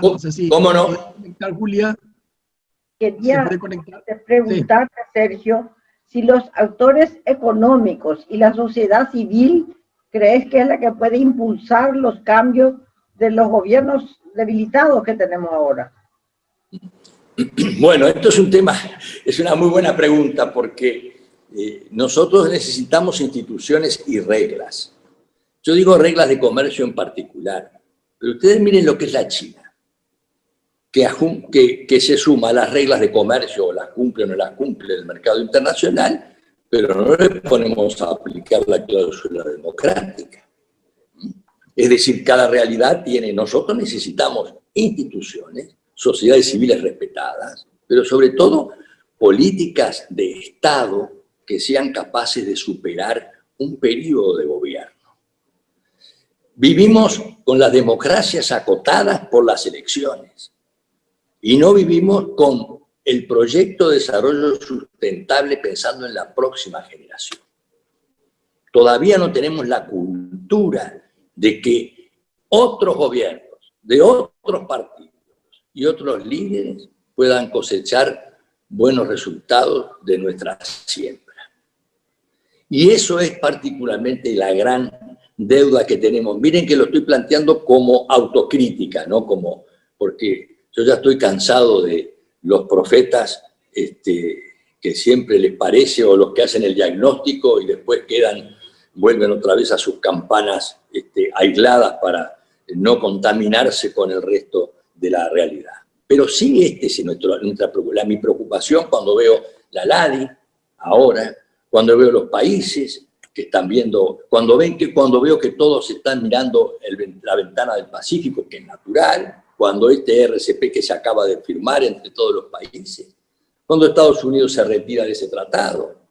No sé si ¿Cómo no? Julia. Quería preguntarte, Sergio, si los actores económicos y la sociedad civil crees que es la que puede impulsar los cambios de los gobiernos debilitados que tenemos ahora. Bueno, esto es un tema, es una muy buena pregunta porque nosotros necesitamos instituciones y reglas. Yo digo reglas de comercio en particular, pero ustedes miren lo que es la China, que se suma a las reglas de comercio, o las cumple o no las cumple el mercado internacional, pero no le ponemos a aplicar la cláusula democrática. Es decir, cada realidad tiene, nosotros necesitamos instituciones, sociedades civiles respetadas, pero sobre todo políticas de Estado que sean capaces de superar un periodo de gobierno. Vivimos con las democracias acotadas por las elecciones y no vivimos con el proyecto de desarrollo sustentable pensando en la próxima generación. todavía no tenemos la cultura de que otros gobiernos, de otros partidos y otros líderes puedan cosechar buenos resultados de nuestra siembra. Y eso es particularmente la gran deuda que tenemos. Miren que lo estoy planteando como autocrítica, ¿no? Porque yo ya estoy cansado de los profetas que siempre les parece, o los que hacen el diagnóstico y después vuelven otra vez a sus campanas aisladas para no contaminarse con el resto de la realidad. Pero sí es mi preocupación cuando veo la LADI ahora, cuando veo los países que están viendo, cuando veo que todos están mirando la ventana del Pacífico, que es natural, cuando RCP que se acaba de firmar entre todos los países, cuando Estados Unidos se retira de ese tratado,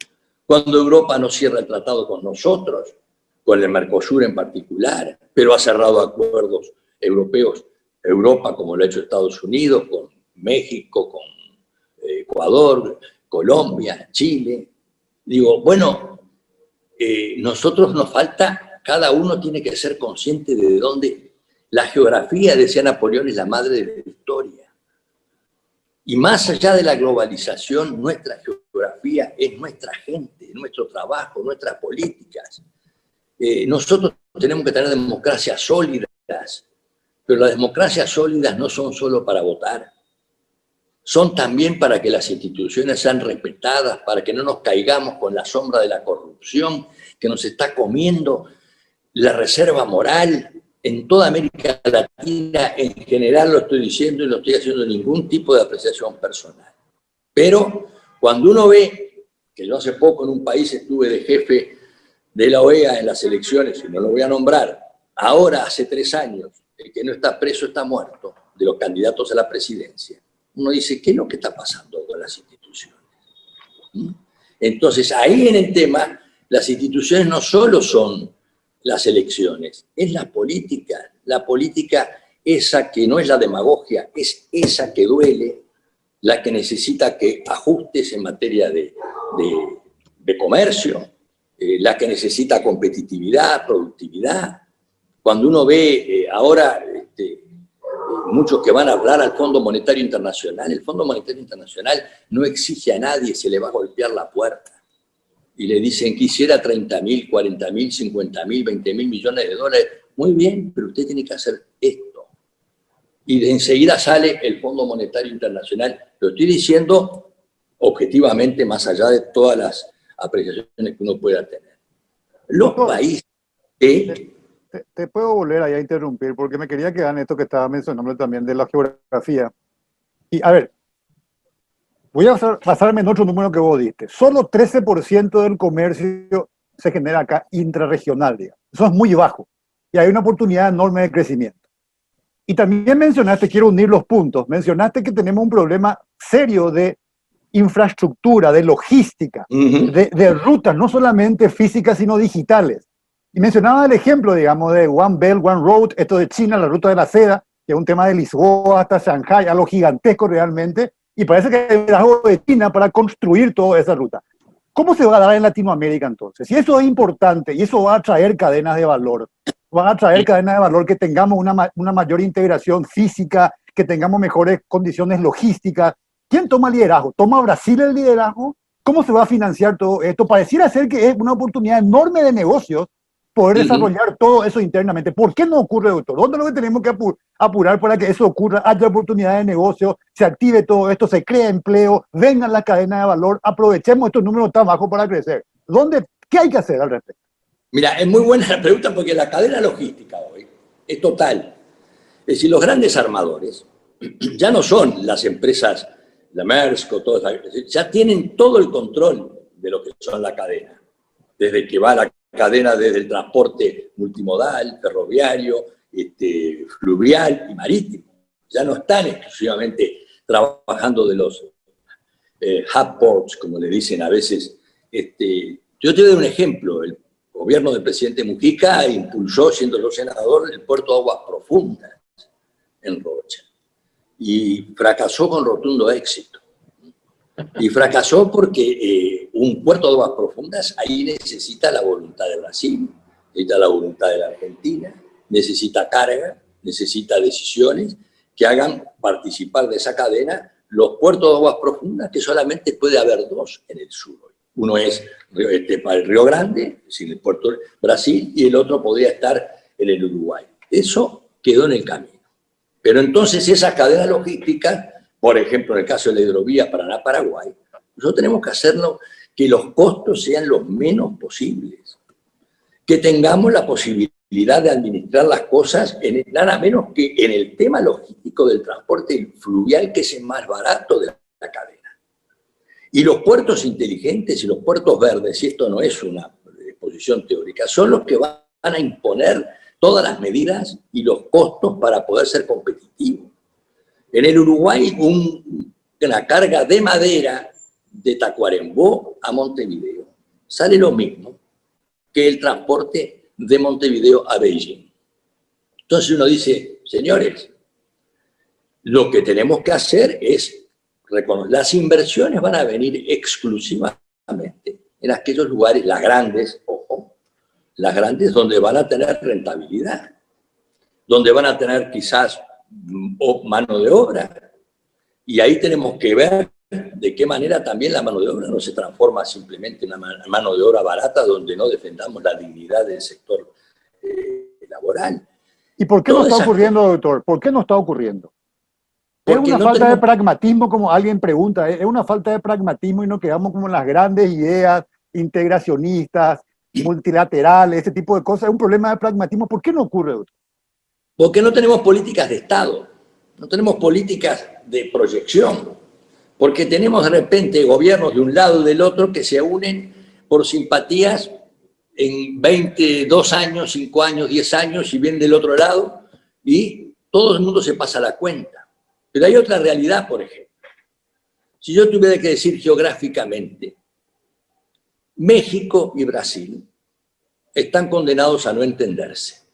cuando Europa no cierra el tratado con nosotros, con el Mercosur en particular, pero ha cerrado acuerdos europeos, Europa como lo ha hecho Estados Unidos, con México, con Ecuador, Colombia, Chile. Digo, bueno, nosotros nos falta, cada uno tiene que ser consciente de dónde. La geografía, decía Napoleón, es la madre de la historia. Y más allá de la globalización, nuestra geografía es nuestra gente, nuestro trabajo, nuestras políticas. Nosotros tenemos que tener democracias sólidas, pero las democracias sólidas no son solo para votar, son también para que las instituciones sean respetadas, para que no nos caigamos con la sombra de la corrupción que nos está comiendo la reserva moral en toda América Latina. En general lo estoy diciendo y no estoy haciendo ningún tipo de apreciación personal. Pero cuando uno ve que yo hace poco en un país estuve de jefe de la OEA en las elecciones, y no lo voy a nombrar, ahora hace 3 años, el que no está preso está muerto, de los candidatos a la presidencia. Uno dice, ¿qué es lo que está pasando con las instituciones? Entonces, ahí en el tema, las instituciones no solo son las elecciones, es la política esa que no es la demagogia, es esa que duele, la que necesita que ajustes en materia de comercio, la que necesita competitividad, productividad. Cuando uno ve ahora muchos que van a hablar al Fondo Monetario Internacional, el Fondo Monetario Internacional no exige a nadie, se le va a golpear la puerta y le dicen, quisiera 30.000, 40.000, 50.000, 20.000 millones de dólares. Muy bien, pero usted tiene que hacer esto. Y de enseguida sale el Fondo Monetario Internacional. Lo estoy diciendo objetivamente, más allá de todas las apreciaciones que uno pueda tener. Los países Te puedo volver ahí a interrumpir, porque me quería quedar en esto que estaba mencionando también de la geografía. Y a ver, voy a basarme en otro número que vos diste. Solo 13% del comercio se genera acá intrarregional, digamos. Eso es muy bajo. Y hay una oportunidad enorme de crecimiento. Y también mencionaste, quiero unir los puntos, mencionaste que tenemos un problema serio de infraestructura, de logística, de rutas, no solamente físicas, sino digitales. Y mencionaba el ejemplo, digamos, de One Belt, One Road, esto de China, la ruta de la seda, que es un tema de Lisboa hasta Shanghai, algo gigantesco realmente, y parece que hay liderazgo de China para construir toda esa ruta. ¿Cómo se va a dar en Latinoamérica entonces? Si eso es importante y eso va a traer cadenas de valor, van a traer cadenas de valor, que tengamos una mayor integración física, que tengamos mejores condiciones logísticas. ¿Quién toma liderazgo? ¿Toma Brasil el liderazgo? ¿Cómo se va a financiar todo esto? Pareciera ser que es una oportunidad enorme de negocios poder desarrollar todo eso internamente. ¿Por qué no ocurre, doctor? ¿Dónde es lo que tenemos que apurar para que eso ocurra? Haya oportunidad de negocio, se active todo esto, se crea empleo, vengan las cadenas de valor, aprovechemos estos números tan bajos para crecer. ¿Qué hay que hacer al respecto? Mira, es muy buena la pregunta, porque la cadena logística hoy es total. Es decir, los grandes armadores ya no son las empresas, la Maersk o todas, ya tienen todo el control de lo que son la cadena. Desde que va la cadena, desde el transporte multimodal, ferroviario, fluvial y marítimo. Ya no están exclusivamente trabajando de los hub ports, como le dicen a veces. Yo te doy un ejemplo. El gobierno del presidente Mujica impulsó, siendo yo senador, el puerto de aguas profundas en Rocha. Y fracasó con rotundo éxito. Y fracasó porque un puerto de aguas profundas, ahí necesita la voluntad de Brasil, necesita la voluntad de la Argentina, necesita carga, necesita decisiones que hagan participar de esa cadena los puertos de aguas profundas, que solamente puede haber dos en el sur. Uno es para el Río Grande, es decir, el puerto de Brasil, y el otro podría estar en el Uruguay. Eso quedó en el camino. Pero entonces esas cadenas logísticas, por ejemplo, en el caso de la hidrovía Paraná-Paraguay, nosotros tenemos que hacerlo que los costos sean los menos posibles, que tengamos la posibilidad de administrar las cosas nada menos que en el tema logístico del transporte fluvial, que es el más barato de la cadena. Y los puertos inteligentes y los puertos verdes, y esto no es una exposición teórica, son los que van a imponer todas las medidas y los costos para poder ser competitivos. En el Uruguay, una carga de madera de Tacuarembó a Montevideo sale lo mismo que el transporte de Montevideo a Beijing. Entonces uno dice, señores, lo que tenemos que hacer es reconocer, las inversiones van a venir exclusivamente en aquellos lugares, las grandes, ojo, las grandes donde van a tener rentabilidad, donde van a tener quizás mano de obra. Y ahí tenemos que ver de qué manera también la mano de obra no se transforma simplemente en una mano de obra barata donde no defendamos la dignidad del sector laboral. ¿Y por qué no está ocurriendo, doctor? ¿Por qué no está ocurriendo? ¿Es una falta de pragmatismo, como alguien pregunta? ¿Es una falta de pragmatismo y nos quedamos como en las grandes ideas integracionistas, multilaterales, ese tipo de cosas? ¿Es un problema de pragmatismo? ¿Por qué no ocurre, doctor? Porque no tenemos políticas de Estado, no tenemos políticas de proyección, porque tenemos de repente gobiernos de un lado y del otro que se unen por simpatías en 22 años, 5 años, 10 años, y vienen del otro lado, y todo el mundo se pasa la cuenta. Pero hay otra realidad, por ejemplo. Si yo tuviera que decir geográficamente, México y Brasil están condenados a no entenderse.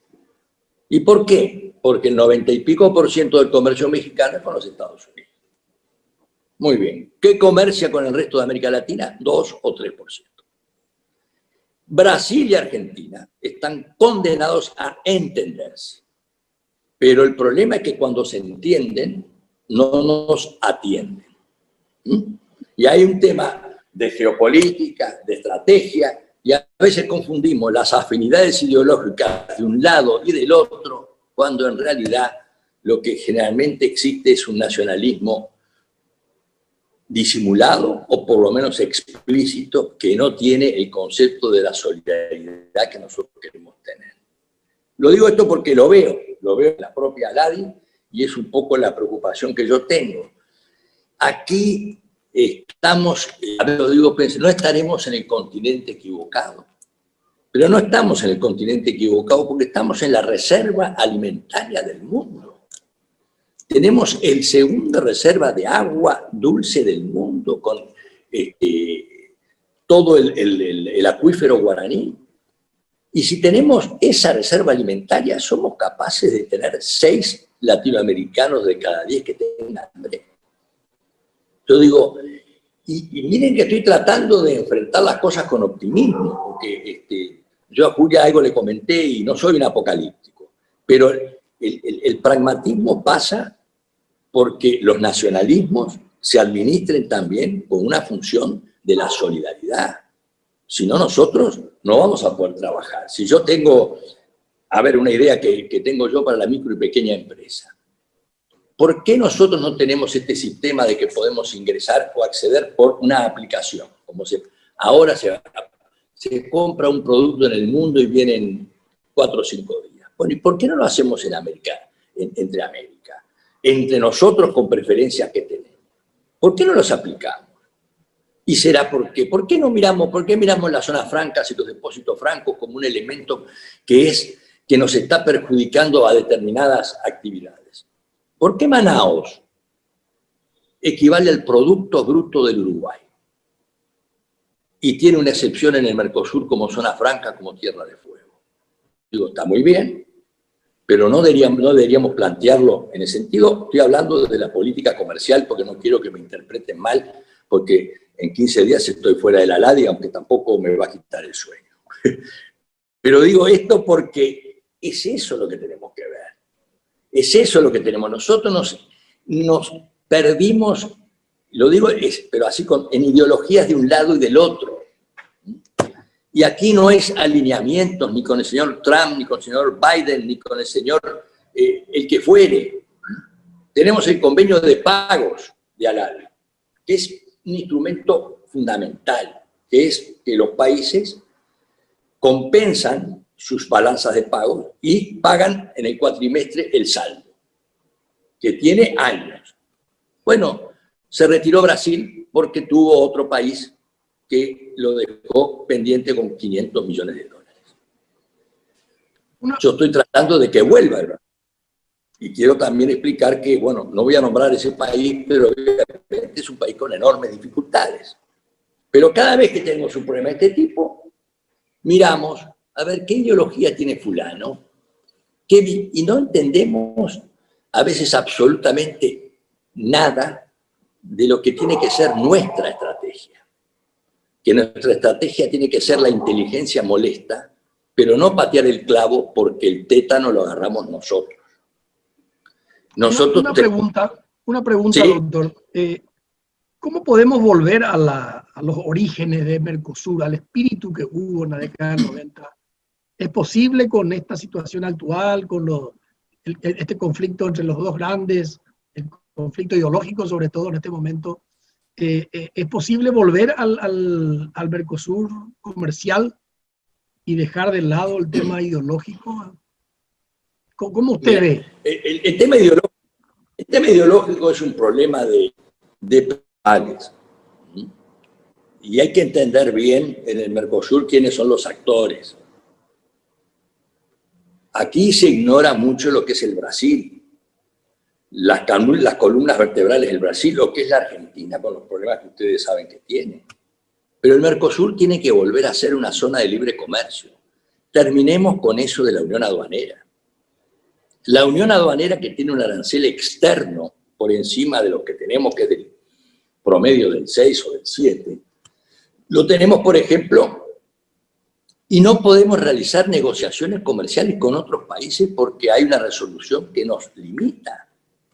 ¿Y por qué? Porque el 90 y pico % del comercio mexicano es con los Estados Unidos. Muy bien. ¿Qué comercia con el resto de América Latina? 2 o 3%. Brasil y Argentina están condenados a entenderse. Pero el problema es que cuando se entienden, no nos atienden. Y hay un tema de geopolítica, de estrategia, y a veces confundimos las afinidades ideológicas de un lado y del otro, cuando en realidad lo que generalmente existe es un nacionalismo disimulado, o por lo menos explícito, que no tiene el concepto de la solidaridad que nosotros queremos tener. Lo digo esto porque lo veo en la propia Aladi, y es un poco la preocupación que yo tengo. Aquí estamos, lo digo, no estaremos en el continente equivocado, pero no estamos en el continente equivocado porque estamos en la reserva alimentaria del mundo. Tenemos el segunda reserva de agua dulce del mundo, con todo el acuífero guaraní. Y si tenemos esa reserva alimentaria, somos capaces de tener 6 latinoamericanos de cada 10 que tengan hambre. Yo digo, y miren que estoy tratando de enfrentar las cosas con optimismo, porque yo a Julia algo le comenté y no soy un apocalíptico, pero el pragmatismo pasa porque los nacionalismos se administren también con una función de la solidaridad. Si no, nosotros no vamos a poder trabajar. Si yo tengo, a ver, una idea que tengo yo para la micro y pequeña empresa. ¿Por qué nosotros no tenemos este sistema de que podemos ingresar o acceder por una aplicación? Como ahora se compra un producto en el mundo y vienen 4 o 5 días. Bueno, ¿y por qué no lo hacemos en América, entre América? Entre nosotros con preferencias que tenemos. ¿Por qué no los aplicamos? ¿Y será por qué? ¿Por qué miramos las zonas francas y los depósitos francos como un elemento que nos está perjudicando a determinadas actividades? ¿Por qué Manaos equivale al Producto Bruto del Uruguay? Y tiene una excepción en el Mercosur como zona franca, como Tierra de Fuego. Digo, está muy bien, pero no deberíamos plantearlo en ese sentido. Estoy hablando desde la política comercial porque no quiero que me interpreten mal, porque en 15 días estoy fuera de la LADI, aunque tampoco me va a quitar el sueño. Pero digo esto porque es eso lo que tenemos que ver. Es eso lo que tenemos. Nosotros nos perdimos, lo digo, pero así en ideologías de un lado y del otro. Y aquí no es alineamientos ni con el señor Trump, ni con el señor Biden, ni con el señor el que fuere. Tenemos el convenio de pagos de Al-Ahly, que es un instrumento fundamental, que es que los países compensan sus balanzas de pago y pagan en el cuatrimestre el saldo, que tiene años. Bueno, se retiró Brasil porque tuvo otro país que lo dejó pendiente con 500 millones de dólares. Yo estoy tratando de que vuelva el Brasil. Y quiero también explicar que, bueno, no voy a nombrar ese país, pero obviamente es un país con enormes dificultades. Pero cada vez que tenemos un problema de este tipo, miramos a ver qué ideología tiene fulano, y no entendemos a veces absolutamente nada de lo que tiene que ser nuestra estrategia. Que nuestra estrategia tiene que ser la inteligencia molesta, pero no patear el clavo porque el tétano lo agarramos nosotros. Una pregunta, sí, doctor. ¿Cómo podemos volver a los orígenes de Mercosur, al espíritu que hubo en la década del 90? ¿Es posible con esta situación actual, con este conflicto entre los dos grandes, el conflicto ideológico sobre todo en este momento? ¿Es posible volver al Mercosur comercial y dejar de lado el tema ideológico? ¿Cómo usted ve? El tema ideológico es un problema de países. Y hay que entender bien en el Mercosur quiénes son los actores. Aquí se ignora mucho lo que es el Brasil, las columnas vertebrales del Brasil, lo que es la Argentina, con los problemas que ustedes saben que tiene. Pero el Mercosur tiene que volver a ser una zona de libre comercio. Terminemos con eso de la unión aduanera. La unión aduanera, que tiene un arancel externo por encima de lo que tenemos, que es del promedio del 6 o del 7, lo tenemos, por ejemplo, y no podemos realizar negociaciones comerciales con otros países porque hay una resolución que nos limita,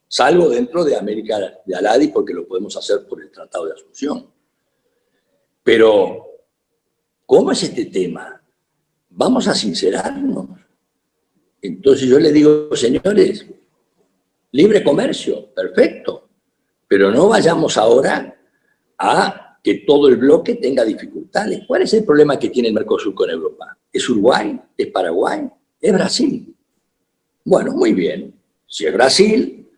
salvo dentro de América de Al-Ahly, porque lo podemos hacer por el Tratado de Asunción. Pero, ¿cómo es este tema? Vamos a sincerarnos. Entonces yo le digo, señores, libre comercio, perfecto, pero no vayamos ahora a que todo el bloque tenga dificultades. ¿Cuál es el problema que tiene el Mercosur con Europa? ¿Es Uruguay? ¿Es Paraguay? ¿Es Brasil? Bueno, muy bien. Si es Brasil,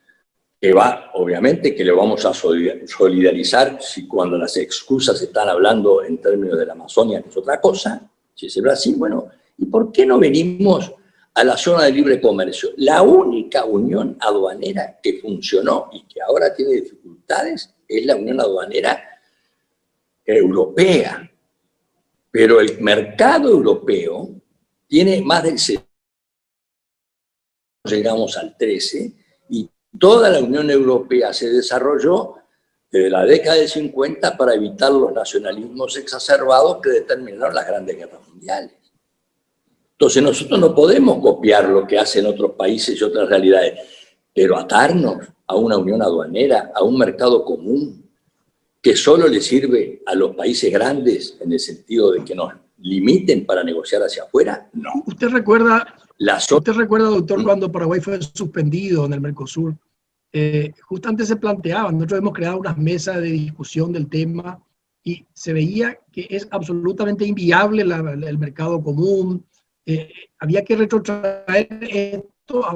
obviamente que le vamos a solidarizar si cuando las excusas están hablando en términos de la Amazonia, que es otra cosa. Si es el Brasil, bueno, ¿y por qué no venimos a la zona de libre comercio? La única unión aduanera que funcionó y que ahora tiene dificultades es la unión aduanera europea. Pero el mercado europeo tiene más del 70%, llegamos al 13%, y toda la Unión Europea se desarrolló desde la década del 50 para evitar los nacionalismos exacerbados que determinaron las grandes guerras mundiales. Entonces nosotros no podemos copiar lo que hacen otros países y otras realidades, pero atarnos a una unión aduanera, a un mercado común, que solo le sirve a los países grandes en el sentido de que nos limiten para negociar hacia afuera, no. ¿Usted recuerda, doctor, cuando Paraguay fue suspendido en el Mercosur? Justamente se planteaba, nosotros hemos creado unas mesas de discusión del tema y se veía que es absolutamente inviable el mercado común. Había que retrotraer esto a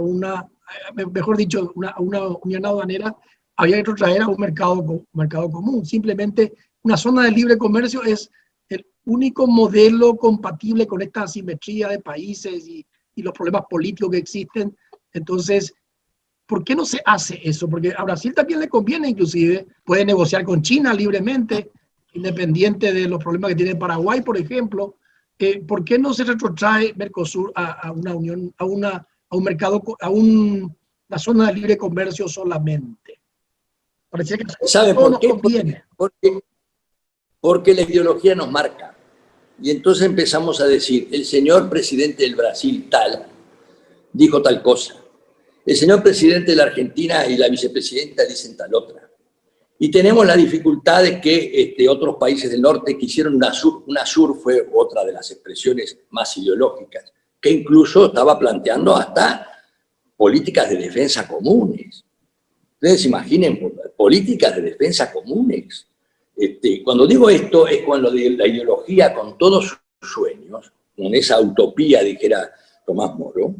mejor dicho, a una unión aduanera, había que retrotraer a un mercado común. Simplemente una zona de libre comercio es el único modelo compatible con esta asimetría de países y los problemas políticos que existen. Entonces, ¿por qué no se hace eso? Porque a Brasil también le conviene, inclusive, puede negociar con China libremente, independiente de los problemas que tiene Paraguay, por ejemplo. ¿Por qué no se retrotrae Mercosur a una unión, a un mercado, a una zona de libre comercio solamente? Parece que ¿sabe por qué? porque la ideología nos marca. Y entonces empezamos a decir, el señor presidente del Brasil tal, dijo tal cosa. El señor presidente de la Argentina y la vicepresidenta dicen tal otra. Y tenemos la dificultad de que otros países del norte quisieron UNASUR fue otra de las expresiones más ideológicas, que incluso estaba planteando hasta políticas de defensa comunes. Ustedes imaginen, políticas de defensa comunes. Cuando digo esto es cuando la ideología con todos sus sueños, con esa utopía, dijera Tomás Moro,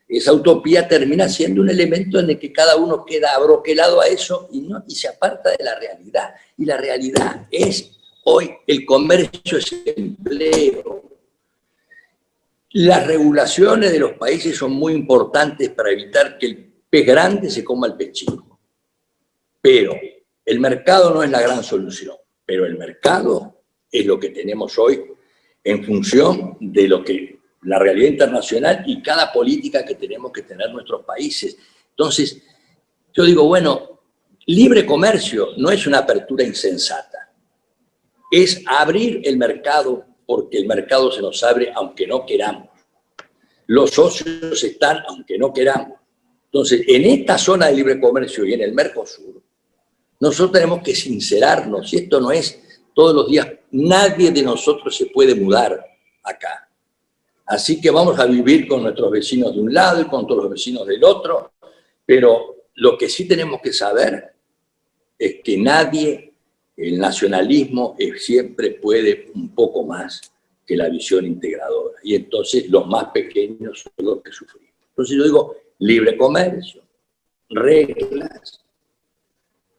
esa utopía termina siendo un elemento en el que cada uno queda abroquelado a eso y se aparta de la realidad. Y la realidad es, hoy, el comercio es empleo. Las regulaciones de los países son muy importantes para evitar que el pez grande se coma el pez chico. Pero el mercado no es la gran solución. Pero el mercado es lo que tenemos hoy en función de lo que la realidad internacional y cada política que tenemos que tener nuestros países. Entonces, yo digo, bueno, libre comercio no es una apertura insensata. Es abrir el mercado porque el mercado se nos abre aunque no queramos. Los socios están aunque no queramos. Entonces, en esta zona de libre comercio y en el Mercosur, nosotros tenemos que sincerarnos, y esto no es todos los días, nadie de nosotros se puede mudar acá. Así que vamos a vivir con nuestros vecinos de un lado y con todos los vecinos del otro, pero lo que sí tenemos que saber es que nadie, el nacionalismo siempre puede un poco más que la visión integradora. Y entonces los más pequeños son los que sufrimos. Entonces yo digo, libre comercio, reglas,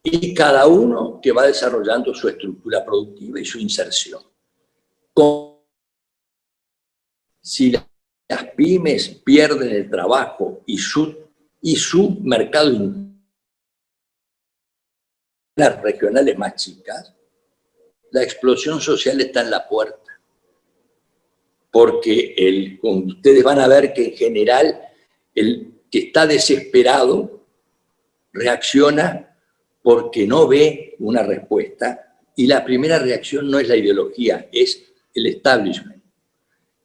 y cada uno que va desarrollando su estructura productiva y su inserción. Si las pymes pierden el trabajo y su mercado, las regionales más chicas, la explosión social está en la puerta. Porque ustedes van a ver que en general el que está desesperado reacciona porque no ve una respuesta, y la primera reacción no es la ideología, es el establishment.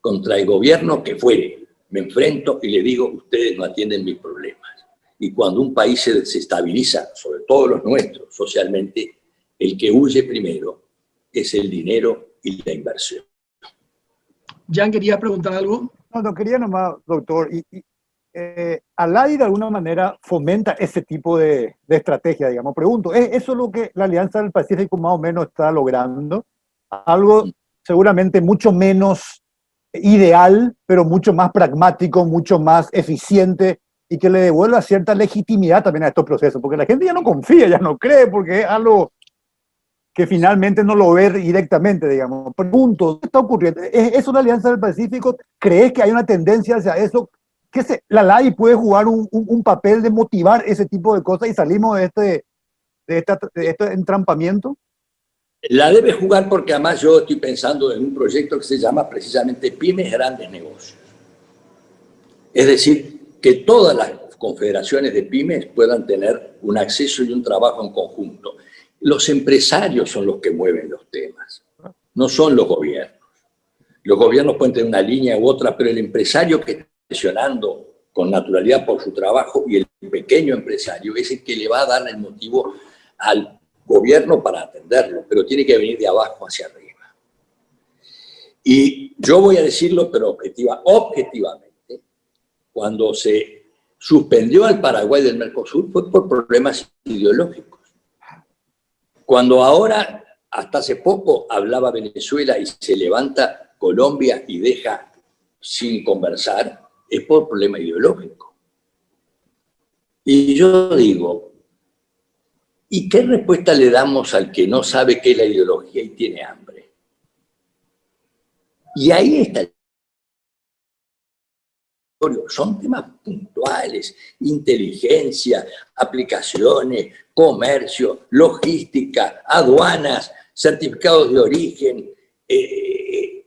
Contra el gobierno que fuere, me enfrento y le digo, ustedes no atienden mis problemas. Y cuando un país se desestabiliza, sobre todo los nuestros, socialmente, el que huye primero es el dinero y la inversión. Jan, ¿quería preguntar algo? No, quería nomás, doctor, Alai de alguna manera fomenta ese tipo de estrategia, digamos. Pregunto, ¿es eso lo que la Alianza del Pacífico más o menos está logrando? Algo seguramente mucho menos ideal, pero mucho más pragmático, mucho más eficiente y que le devuelva cierta legitimidad también a estos procesos, porque la gente ya no confía, ya no cree, porque es algo que finalmente no lo ve directamente, digamos. Pregunto, ¿qué está ocurriendo? ¿Es una Alianza del Pacífico? ¿Crees que hay una tendencia hacia eso? ¿La LAI puede jugar un papel de motivar ese tipo de cosas y salimos de este entrampamiento? La debe jugar porque además yo estoy pensando en un proyecto que se llama precisamente Pymes Grandes Negocios. Es decir, que todas las confederaciones de pymes puedan tener un acceso y un trabajo en conjunto. Los empresarios son los que mueven los temas, no son los gobiernos. Los gobiernos pueden tener una línea u otra, pero el empresario que está presionando con naturalidad por su trabajo y el pequeño empresario es el que le va a dar el motivo al gobierno para atenderlo, pero tiene que venir de abajo hacia arriba. Y yo voy a decirlo, pero objetivamente, cuando se suspendió al Paraguay del Mercosur fue por problemas ideológicos. Cuando ahora, hasta hace poco, hablaba Venezuela y se levanta Colombia y deja sin conversar, es por problema ideológico. Y yo digo, ¿y qué respuesta le damos al que no sabe qué es la ideología y tiene hambre? Y ahí está. Son temas puntuales, inteligencia, aplicaciones, comercio, logística, aduanas, certificados de origen,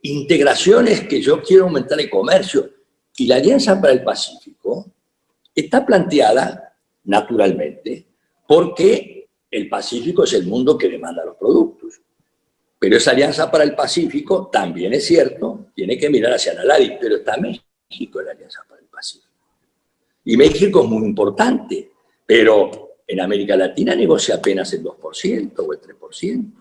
integraciones que yo quiero aumentar el comercio. Y la Alianza para el Pacífico está planteada, naturalmente, porque el Pacífico es el mundo que demanda los productos. Pero esa Alianza para el Pacífico también es cierto, tiene que mirar hacia la LADI, pero está México en la Alianza para el Pacífico. Y México es muy importante, pero en América Latina negocia apenas el 2% o el 3%.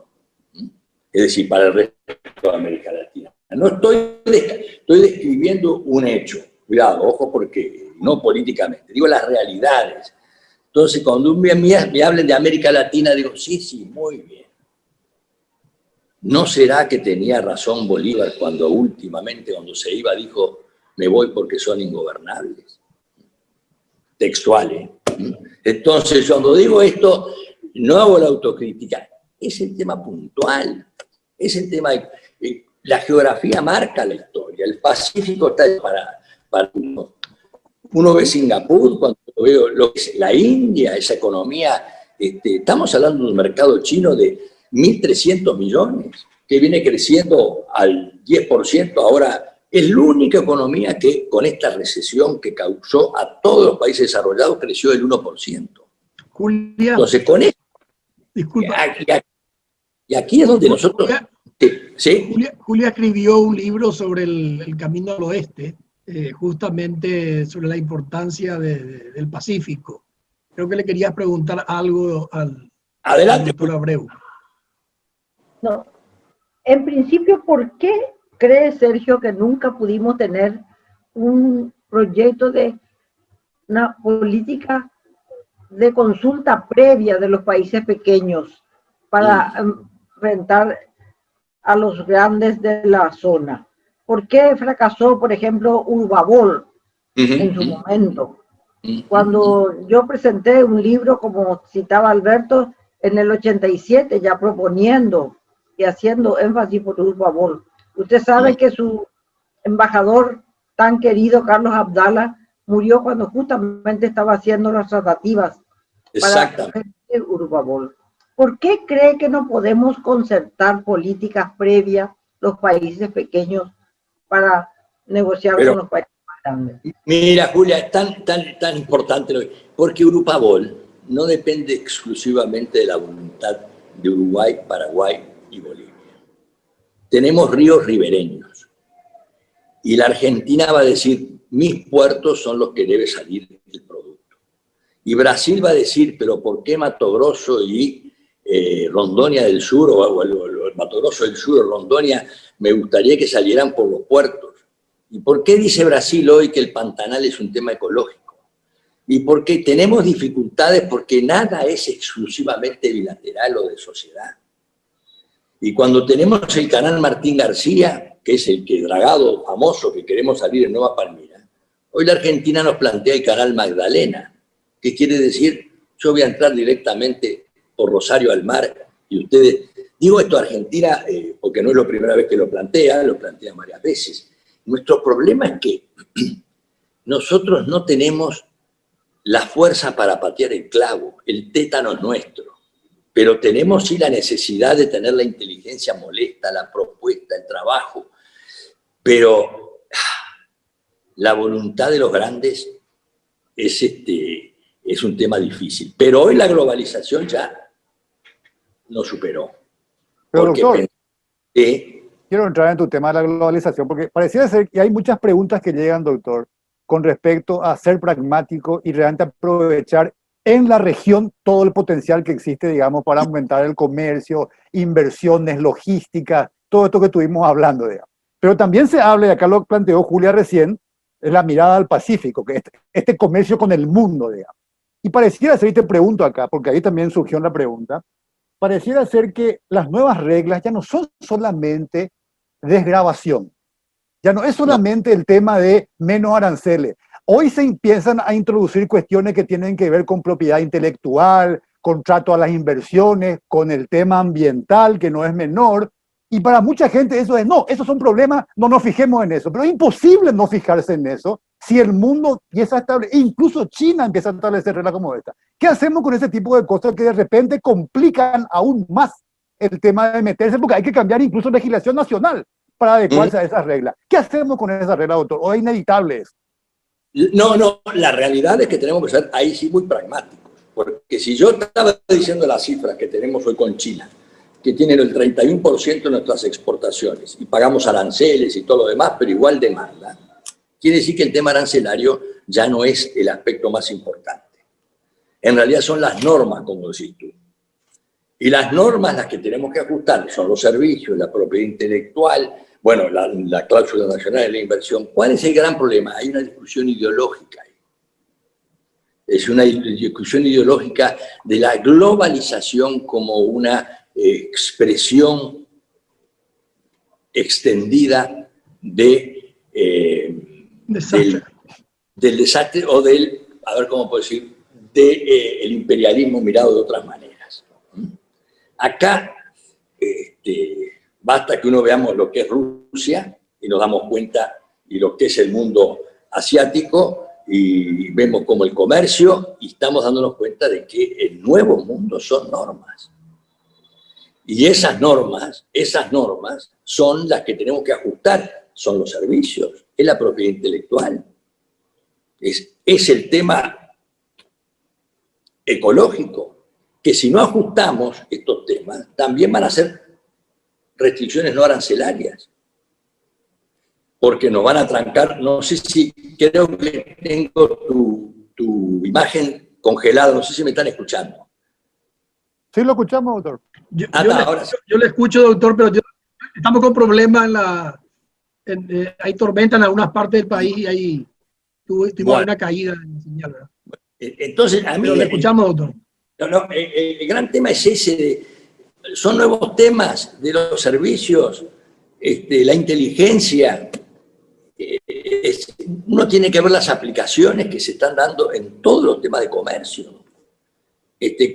Es decir, para el resto de América Latina. No estoy describiendo un hecho. Cuidado, ojo, porque no políticamente, digo las realidades. Entonces, cuando me hablen de América Latina, digo, sí, muy bien. ¿No será que tenía razón Bolívar cuando últimamente, cuando se iba, dijo, me voy porque son ingobernables? Textual, ¿eh? Entonces, cuando digo esto, no hago la autocrítica. Es el tema puntual. Es el tema... La geografía marca la historia. El Pacífico está para uno. Uno ve Singapur, cuando veo lo que es la India, esa economía, estamos hablando de un mercado chino de 1.300 millones, que viene creciendo al 10%, ahora es la única economía que con esta recesión que causó a todos los países desarrollados creció del 1%. Julia, entonces con esto, disculpa. Y aquí es donde nosotros... ¿Sí? Julia escribió un libro sobre el camino al oeste, justamente sobre la importancia del Pacífico. Creo que le querías preguntar algo al doctor Abreu. No. En principio, ¿por qué cree Sergio que nunca pudimos tener un proyecto de una política de consulta previa de los países pequeños para enfrentar a los grandes de la zona? ¿Por qué fracasó, por ejemplo, Urbabol en su momento? Cuando yo presenté un libro, como citaba Alberto, en el 87, ya proponiendo y haciendo énfasis por Urbabol. Usted sabe que su embajador tan querido, Carlos Abdala, murió cuando justamente estaba haciendo las tratativas para Urbabol. ¿Por qué cree que no podemos concertar políticas previas los países pequeños para negociar con los países más grandes? Mira, Julia, es tan importante, porque Urbabol no depende exclusivamente de la voluntad de Uruguay, Paraguay y Bolivia. Tenemos ríos ribereños. Y la Argentina va a decir, mis puertos son los que debe salir el producto. Y Brasil va a decir, pero ¿por qué Mato Grosso y Rondonia del Sur, o el Mato Grosso del Sur, o Rondonia, me gustaría que salieran por los puertos? ¿Y por qué dice Brasil hoy que el Pantanal es un tema ecológico? ¿Y por qué tenemos dificultades? Porque nada es exclusivamente bilateral o de sociedad. Y cuando tenemos el canal Martín García, que es el que dragado famoso que queremos salir en Nueva Palmira, hoy la Argentina nos plantea el canal Magdalena, que quiere decir, yo voy a entrar directamente por Rosario al mar, y ustedes, digo esto a Argentina porque no es la primera vez que lo plantea varias veces. Nuestro problema es que nosotros no tenemos la fuerza para patear el clavo, el tétano es nuestro, pero tenemos sí la necesidad de tener la inteligencia molesta, la propuesta, el trabajo, pero la voluntad de los grandes es un tema difícil. Pero hoy la globalización ya nos superó. Pero doctor, quiero entrar en tu tema de la globalización, porque pareciera ser que hay muchas preguntas que llegan, doctor, con respecto a ser pragmático y realmente aprovechar en la región todo el potencial que existe, digamos, para aumentar el comercio, inversiones, logística, todo esto que estuvimos hablando, digamos. Pero también se habla, y acá lo planteó Julia recién, es la mirada al Pacífico, que este comercio con el mundo, digamos. Y pareciera ser, y te pregunto acá, porque ahí también surgió la pregunta, pareciera ser que las nuevas reglas ya no son solamente desgravación, ya no es solamente el tema de menos aranceles. Hoy se empiezan a introducir cuestiones que tienen que ver con propiedad intelectual, con trato a las inversiones, con el tema ambiental, que no es menor. Y para mucha gente eso es, no, esos son problemas, no nos fijemos en eso. Pero es imposible no fijarse en eso si el mundo empieza a establecer, incluso China empieza a establecer reglas como esta. ¿Qué hacemos con ese tipo de cosas que de repente complican aún más el tema de meterse? Porque hay que cambiar incluso legislación nacional para adecuarse a esas reglas. ¿Qué hacemos con esas reglas, doctor? ¿O es inevitable eso? No, la realidad es que tenemos que ser ahí sí muy pragmáticos. Porque si yo estaba diciendo las cifras que tenemos hoy con China, que tienen el 31% de nuestras exportaciones y pagamos aranceles y todo lo demás, pero igual demanda, quiere decir que el tema arancelario ya no es el aspecto más importante. En realidad son las normas, como decís tú. Y las normas las que tenemos que ajustar son los servicios, la propiedad intelectual, bueno, la cláusula nacional de la inversión. ¿Cuál es el gran problema? Hay una discusión ideológica ahí. Es una discusión ideológica de la globalización como una expresión extendida del desastre o del, a ver cómo puedo decir, del imperialismo mirado de otras maneras. Acá basta que uno veamos lo que es Rusia y nos damos cuenta y lo que es el mundo asiático y vemos como el comercio y estamos dándonos cuenta de que el nuevo mundo son normas. Y esas normas son las que tenemos que ajustar, son los servicios, es la propiedad intelectual, es el tema ecológico, que si no ajustamos estos temas, también van a ser restricciones no arancelarias, porque nos van a trancar. No sé si, creo que tengo tu imagen congelada, no sé si me están escuchando. Sí, lo escuchamos, doctor. Yo le escucho, doctor, pero estamos con problemas hay tormenta en algunas partes del país y ahí tuvimos una caída en la señal, ¿verdad? Entonces, a mí... Pero le escuchamos, doctor. El gran tema es ese, son nuevos temas de los servicios, la inteligencia. Uno tiene que ver las aplicaciones que se están dando en todos los temas de comercio.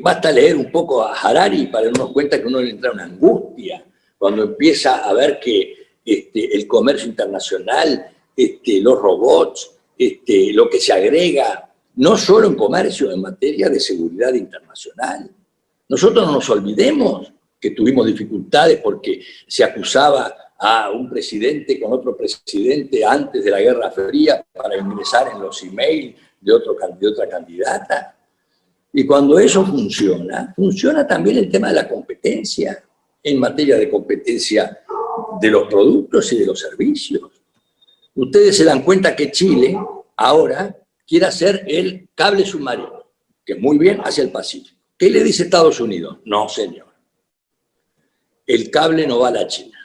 Basta leer un poco a Harari para darnos cuenta que uno le entra una angustia cuando empieza a ver que el comercio internacional, los robots, lo que se agrega, no solo en comercio, en materia de seguridad internacional. Nosotros no nos olvidemos que tuvimos dificultades porque se acusaba a un presidente con otro presidente antes de la Guerra Fría para ingresar en los emails de otra candidata. Y cuando eso funciona también el tema de la competencia, en materia de competencia de los productos y de los servicios. Ustedes se dan cuenta que Chile ahora quiere hacer el cable submarino, que muy bien hacia el Pacífico. ¿Qué le dice Estados Unidos? No, señor. El cable no va a la China.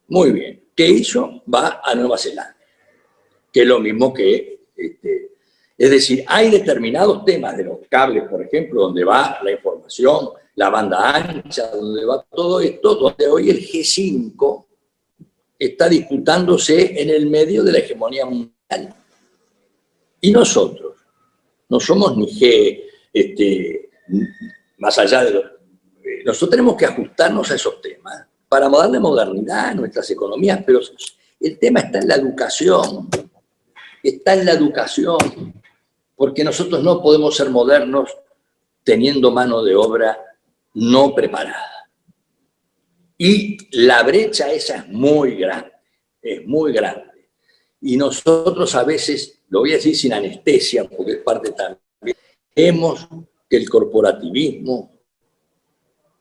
Muy bien. ¿Qué hizo? Va a Nueva Zelanda, que es lo mismo que... es decir, hay determinados temas de los cables, por ejemplo, donde va la información, la banda ancha, donde va todo esto, donde hoy el G5 está disputándose en el medio de la hegemonía mundial. Y nosotros no somos ni más allá de lo... Nosotros tenemos que ajustarnos a esos temas para darle modernidad a nuestras economías, pero el tema está en la educación. Está en la educación, porque nosotros no podemos ser modernos teniendo mano de obra no preparada. Y la brecha esa es muy grande, es muy grande. Y nosotros a veces, lo voy a decir sin anestesia, porque es parte también, vemos que el corporativismo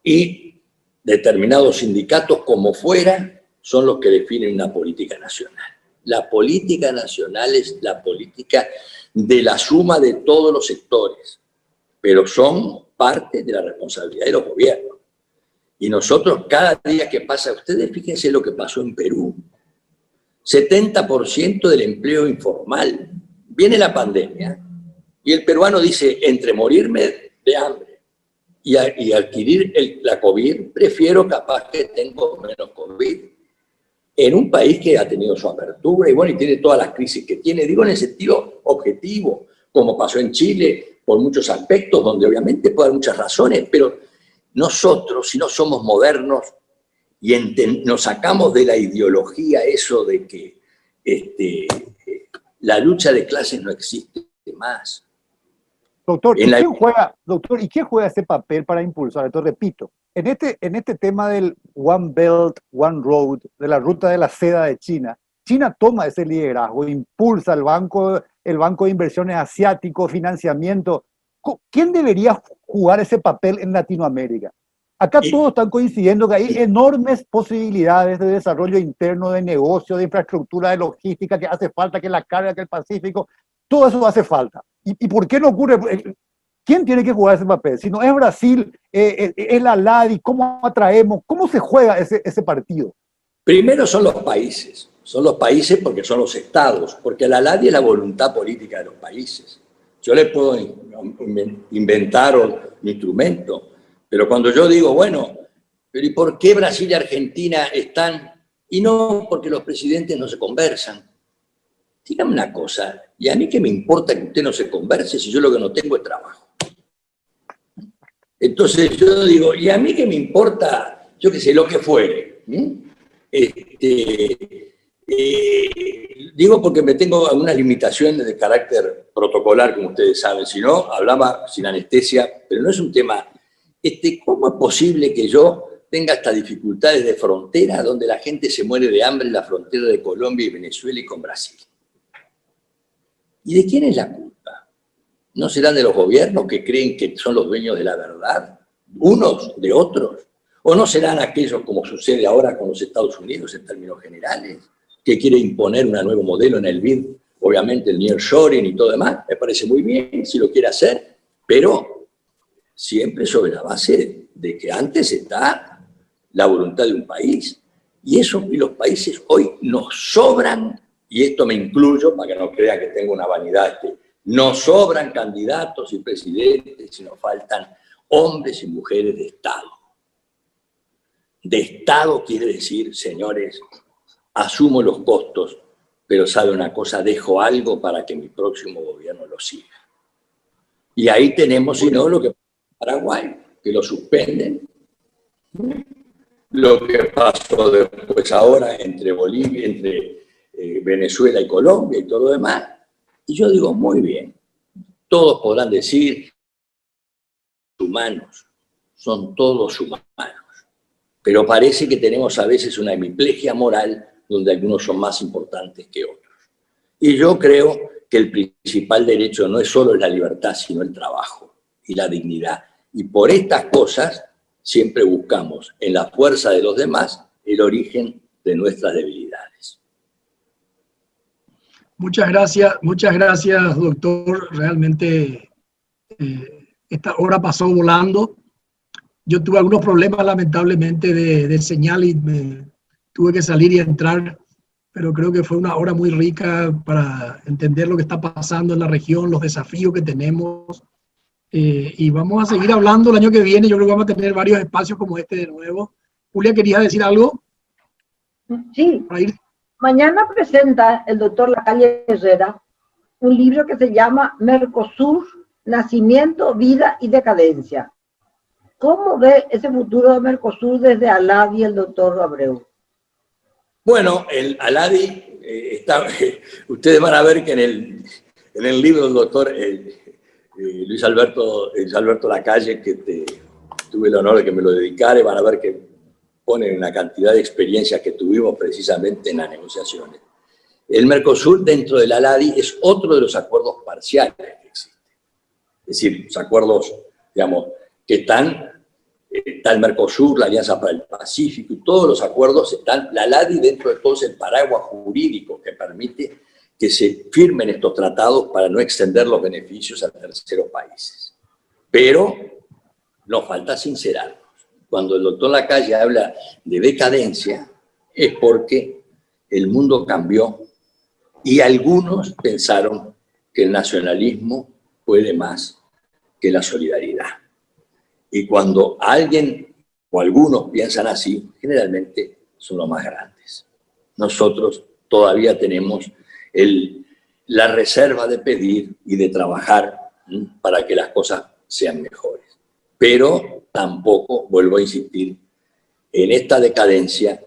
y determinados sindicatos como fuera son los que definen una política nacional. La política nacional es la política de la suma de todos los sectores, pero son parte de la responsabilidad de los gobiernos. Y nosotros cada día que pasa, ustedes fíjense lo que pasó en Perú, 70% del empleo informal. Viene la pandemia y el peruano dice, entre morirme de hambre y adquirir la COVID, prefiero capaz que tengo menos COVID. En un país que ha tenido su apertura y bueno, y tiene todas las crisis que tiene, digo en el sentido objetivo, como pasó en Chile, por muchos aspectos, donde obviamente puede haber muchas razones, pero nosotros, si no somos modernos y nos sacamos de la ideología eso de que la lucha de clases no existe más. Doctor, ¿y quién juega ese papel para impulsar? Entonces, repito, en este tema del One Belt, One Road, de la ruta de la seda de China, China toma ese liderazgo, impulsa el banco de inversiones asiático, financiamiento. ¿Quién debería jugar ese papel en Latinoamérica? Acá todos están coincidiendo que hay enormes posibilidades de desarrollo interno, de negocio, de infraestructura, de logística, que hace falta, que la carga, que el Pacífico, todo eso hace falta. ¿Y por qué no ocurre? ¿Quién tiene que jugar ese papel? Si no es Brasil, es la LADI, ¿cómo atraemos? ¿Cómo se juega ese partido? Primero son los países porque son los estados, porque la LADI es la voluntad política de los países. Yo le puedo inventar un instrumento, pero cuando yo digo, bueno, pero ¿y por qué Brasil y Argentina están? Y no porque los presidentes no se conversan. Dígame una cosa, ¿y a mí qué me importa que usted no se converse si yo lo que no tengo es trabajo? Entonces yo digo, ¿y a mí qué me importa, yo qué sé, lo que fuere? Digo porque me tengo algunas limitaciones de carácter protocolar, como ustedes saben, si no, hablaba sin anestesia, pero no es un tema. ¿Cómo es posible que yo tenga estas dificultades de frontera donde la gente se muere de hambre en la frontera de Colombia y Venezuela y con Brasil? ¿Y de quién es la culpa? ¿No serán de los gobiernos que creen que son los dueños de la verdad? ¿Unos de otros? ¿O no serán aquellos, como sucede ahora con los Estados Unidos en términos generales, que quiere imponer un nuevo modelo en el BID, obviamente el nearshoring y todo demás? Me parece muy bien si lo quiere hacer, pero siempre sobre la base de que antes está la voluntad de un país. Y los países hoy nos sobran, y esto me incluyo para que no crean que tengo una vanidad, nos sobran candidatos y presidentes y nos faltan hombres y mujeres de Estado. De Estado quiere decir, señores, asumo los costos, pero sabe una cosa, dejo algo para que mi próximo gobierno lo siga. Y ahí tenemos, si no, lo que pasa en Paraguay, que lo suspenden. Lo que pasó después ahora entre Bolivia, entre Venezuela y Colombia y todo lo demás. Y yo digo, muy bien, todos podrán decir, humanos, son todos humanos. Pero parece que tenemos a veces una hemiplegia moral donde algunos son más importantes que otros. Y yo creo que el principal derecho no es solo la libertad, sino el trabajo y la dignidad. Y por estas cosas siempre buscamos en la fuerza de los demás el origen de nuestras debilidades. Muchas gracias, doctor. Realmente esta hora pasó volando. Yo tuve algunos problemas, lamentablemente, de señal y tuve que salir y entrar, pero creo que fue una hora muy rica para entender lo que está pasando en la región, los desafíos que tenemos. Y vamos a seguir hablando el año que viene. Yo creo que vamos a tener varios espacios como este de nuevo. Julia, ¿querías decir algo? Sí. Mañana presenta el doctor Lacalle Herrera un libro que se llama Mercosur, Nacimiento, Vida y Decadencia. ¿Cómo ve ese futuro de Mercosur desde ALADI el doctor Abreu? Bueno, el ALADI ustedes van a ver que en el libro del doctor Luis Alberto Lacalle, que tuve el honor de que me lo dedicara, van a ver que ponen una cantidad de experiencias que tuvimos precisamente en las negociaciones. El Mercosur dentro del ALADI es otro de los acuerdos parciales que existen. Es decir, los acuerdos, digamos, que está el Mercosur, la Alianza para el Pacífico, y todos los acuerdos están, la ALADI dentro de todo es el paraguas jurídico que permite que se firmen estos tratados para no extender los beneficios a terceros países. Pero nos falta sincerarnos. Cuando el doctor Lacalle habla de decadencia, es porque el mundo cambió y algunos pensaron que el nacionalismo puede más que la solidaridad. Y cuando alguien o algunos piensan así, generalmente son los más grandes. Nosotros todavía tenemos la reserva de pedir y de trabajar para que las cosas sean mejores. Pero tampoco, vuelvo a insistir, en esta decadencia,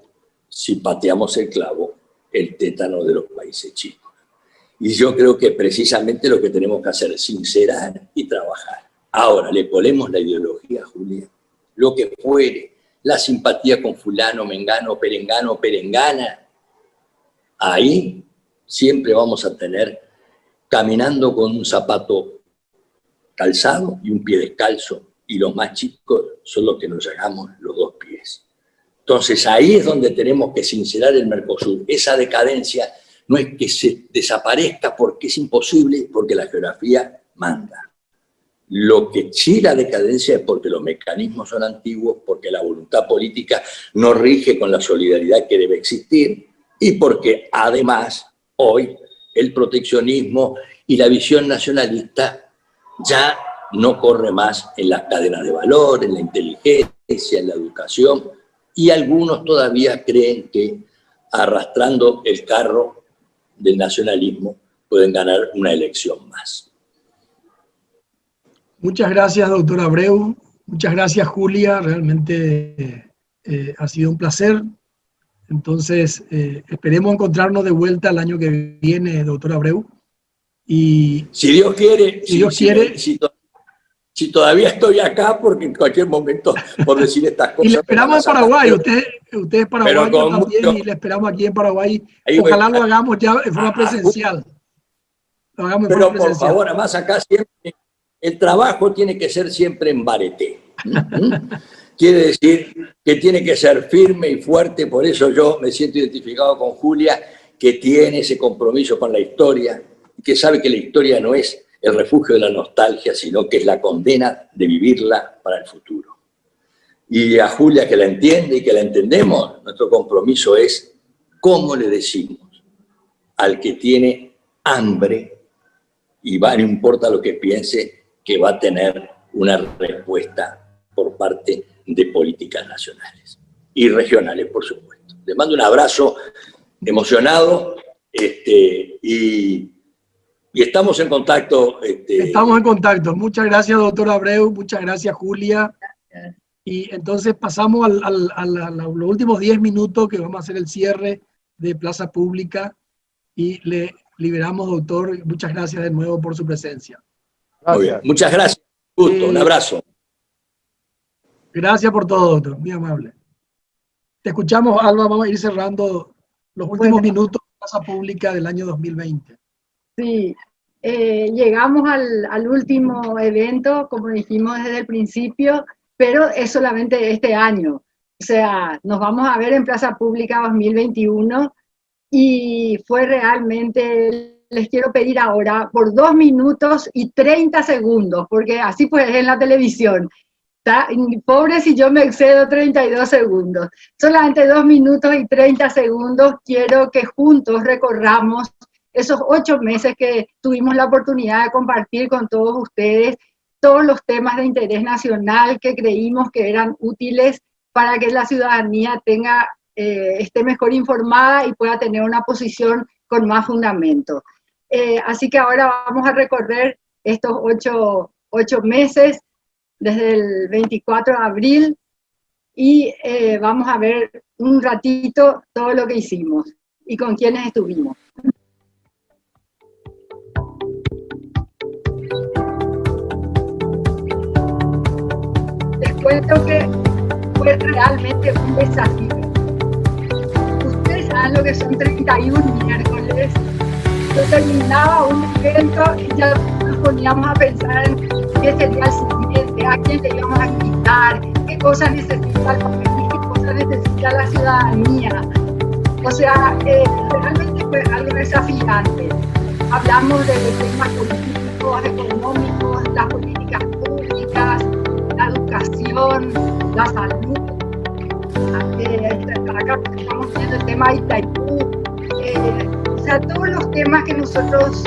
si pateamos el clavo, el tétano de los países chicos. Y yo creo que precisamente lo que tenemos que hacer es sincerar y trabajar. Ahora, le ponemos la ideología, Julia, lo que fuere, la simpatía con fulano, mengano, perengano, perengana, ahí siempre vamos a tener caminando con un zapato calzado y un pie descalzo, y los más chicos son los que nos llegamos los 2 pies. Entonces ahí es donde tenemos que sincerar el Mercosur. Esa decadencia no es que se desaparezca porque es imposible, porque la geografía manda. Lo que sí la decadencia es porque los mecanismos son antiguos, porque la voluntad política no rige con la solidaridad que debe existir y porque además hoy el proteccionismo y la visión nacionalista ya no corre más en las cadenas de valor, en la inteligencia, en la educación, y algunos todavía creen que arrastrando el carro del nacionalismo pueden ganar una elección más. Muchas gracias, doctor Abreu. Muchas gracias, Julia. Realmente ha sido un placer. Entonces, esperemos encontrarnos de vuelta el año que viene, doctor Abreu. Y si Dios quiere, si todavía estoy acá, porque en cualquier momento, por decir estas cosas... Y le esperamos en Paraguay, usted es paraguayo también, y le esperamos aquí en Paraguay. Ojalá lo hagamos ya de forma presencial. Pero por favor, además acá siempre, el trabajo tiene que ser siempre en varieté. Quiere decir que tiene que ser firme y fuerte, por eso yo me siento identificado con Julia, que tiene ese compromiso con la historia, que sabe que la historia no es el refugio de la nostalgia, sino que es la condena de vivirla para el futuro. Y a Julia, que la entiende y que la entendemos, nuestro compromiso es cómo le decimos al que tiene hambre, y no importa lo que piense, que va a tener una respuesta por parte de políticas nacionales y regionales, por supuesto. Les mando un abrazo emocionado y estamos en contacto. Estamos en contacto. Muchas gracias, doctor Abreu. Muchas gracias, Julia. Gracias. Y entonces pasamos a los últimos 10 minutos que vamos a hacer el cierre de Plaza Pública y le liberamos, doctor. Muchas gracias de nuevo por su presencia. Muy bien. Muchas gracias. Gusto. Un abrazo. Gracias por todo, doctor. Muy amable. Te escuchamos, Alba. Vamos a ir cerrando los últimos minutos de Plaza Pública del año 2020. Sí, llegamos al último evento, como dijimos desde el principio, pero es solamente este año. O sea, nos vamos a ver en Plaza Pública 2021 y fue realmente, les quiero pedir ahora, por 2 minutos y 30 segundos, porque así pues es en la televisión. Pobre si yo me excedo 32 segundos. Solamente 2 minutos y 30 segundos quiero que juntos recorramos esos 8 meses que tuvimos la oportunidad de compartir con todos ustedes todos los temas de interés nacional que creímos que eran útiles para que la ciudadanía esté mejor informada y pueda tener una posición con más fundamento. Así que ahora vamos a recorrer estos 8 meses desde el 24 de abril y vamos a ver un ratito todo lo que hicimos y con quiénes estuvimos. Les cuento que fue realmente un desafío. Ustedes saben lo que son 31 miércoles. Yo terminaba un evento y ya nos poníamos a pensar en qué sería el siguiente, a quién le íbamos a invitar, qué cosas necesita el país, qué cosas necesita la ciudadanía. O sea, realmente fue algo desafiante. Hablamos de temas políticos, económicos, las políticas públicas, la educación, la salud. Acá estamos viendo el tema de Itaipú. O sea, todos los temas que nosotros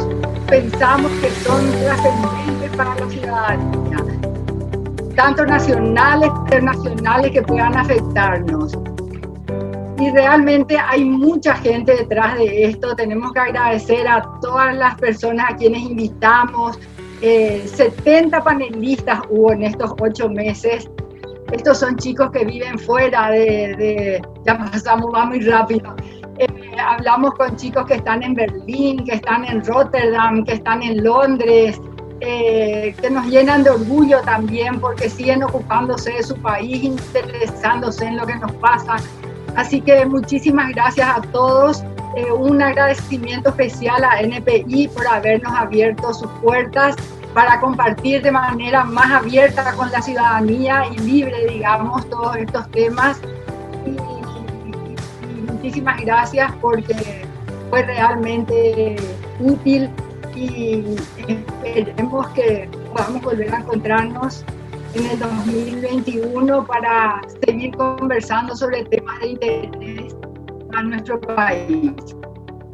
pensamos que son trascendentes para la ciudadanía, tanto nacionales, internacionales, que puedan afectarnos. Y realmente hay mucha gente detrás de esto. Tenemos que agradecer a todas las personas a quienes invitamos. 70 panelistas hubo en estos 8 meses. Estos son chicos que viven fuera ya pasamos, va muy rápido. Hablamos con chicos que están en Berlín, que están en Rotterdam, que están en Londres, que nos llenan de orgullo también porque siguen ocupándose de su país, interesándose en lo que nos pasa. Así que muchísimas gracias a todos. Un agradecimiento especial a NPI por habernos abierto sus puertas para compartir de manera más abierta con la ciudadanía y libre, digamos, todos estos temas. Y muchísimas gracias porque fue realmente útil y esperemos que podamos volver a encontrarnos en el 2021 para seguir conversando sobre temas de interés a nuestro país.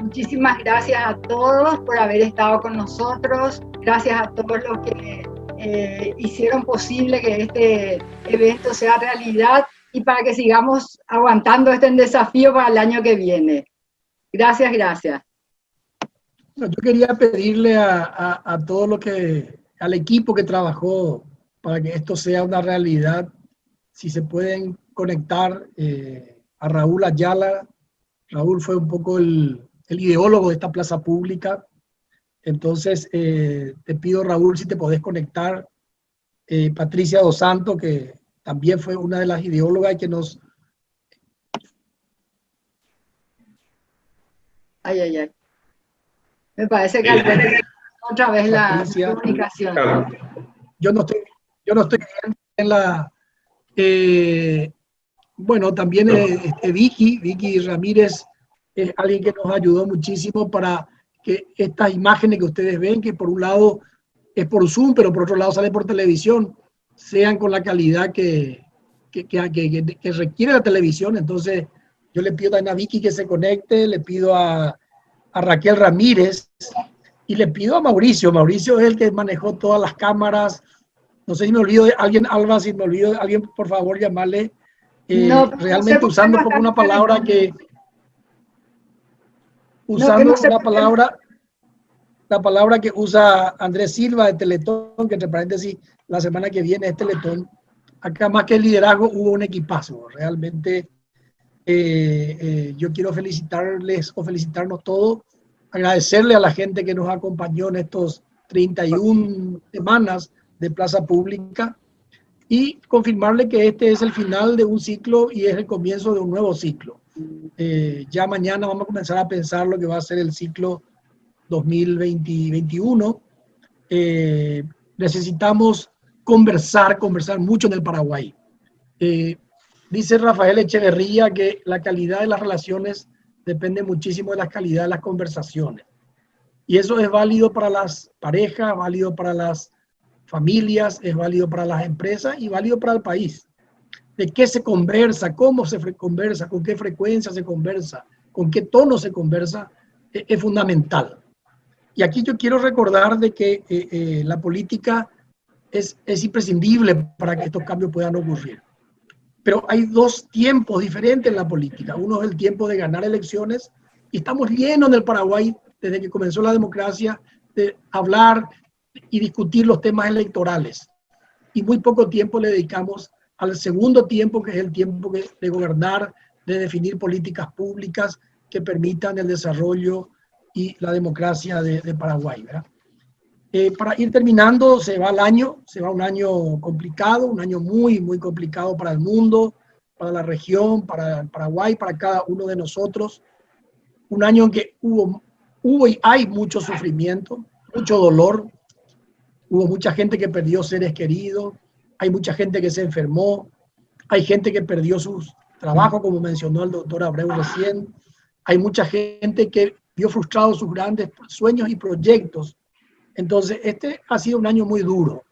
Muchísimas gracias a todos por haber estado con nosotros. Gracias a todos los que hicieron posible que este evento sea realidad y para que sigamos aguantando este desafío para el año que viene. Gracias, gracias. Yo quería pedirle a todo lo que, al equipo que trabajó para que esto sea una realidad, si se pueden conectar a Raúl Ayala. Raúl fue un poco el ideólogo de esta plaza pública. Entonces, te pido, Raúl, si te podés conectar. Patricia Dos Santos, que también fue una de las ideólogas que nos... Ay, ay, ay. Me parece que otra vez Patricia, la comunicación. Claro. Yo no estoy en la... bueno, también Vicky Ramírez es alguien que nos ayudó muchísimo para que estas imágenes que ustedes ven, que por un lado es por Zoom, pero por otro lado sale por televisión, sean con la calidad que requiere la televisión. Entonces, yo le pido también a Vicky que se conecte, le pido a Raquel Ramírez y le pido a Mauricio. Mauricio es el que manejó todas las cámaras. No sé si me olvido de alguien, Alba, si me olvido de alguien, por favor, llamarle. No, realmente no usando poco una palabra que... Usando una palabra... La palabra que usa Andrés Silva de Teletón, que entre paréntesis, la semana que viene es Teletón. Acá más que el liderazgo hubo un equipazo. Realmente yo quiero felicitarles o felicitarnos todos, agradecerle a la gente que nos acompañó en estos 31 semanas de Plaza Pública y confirmarle que este es el final de un ciclo y es el comienzo de un nuevo ciclo. Ya mañana vamos a comenzar a pensar lo que va a ser el ciclo 2021. Necesitamos conversar mucho en el Paraguay. Dice Rafael Echeverría que la calidad de las relaciones depende muchísimo de la calidad de las conversaciones. Y eso es válido para las parejas, válido para las familias, es válido para las empresas y válido para el país. ¿De qué se conversa? ¿Cómo se conversa? ¿Con qué frecuencia se conversa? ¿Con qué tono se conversa? Es fundamental. Y aquí yo quiero recordar de que la política es imprescindible para que estos cambios puedan ocurrir. Pero hay dos tiempos diferentes en la política. Uno es el tiempo de ganar elecciones y estamos llenos en el Paraguay, desde que comenzó la democracia, de hablar y discutir los temas electorales. Y muy poco tiempo le dedicamos al segundo tiempo, que es el tiempo de gobernar, de definir políticas públicas que permitan el desarrollo y la democracia de Paraguay, ¿verdad? Para ir terminando, se va un año complicado, un año muy, muy complicado para el mundo, para la región, para el Paraguay, para cada uno de nosotros. Un año en que hubo y hay mucho sufrimiento, mucho dolor. Hubo mucha gente que perdió seres queridos, hay mucha gente que se enfermó, hay gente que perdió sus trabajos, como mencionó el doctor Abreu recién. Hay mucha gente que vio frustrados sus grandes sueños y proyectos. Entonces, este ha sido un año muy duro,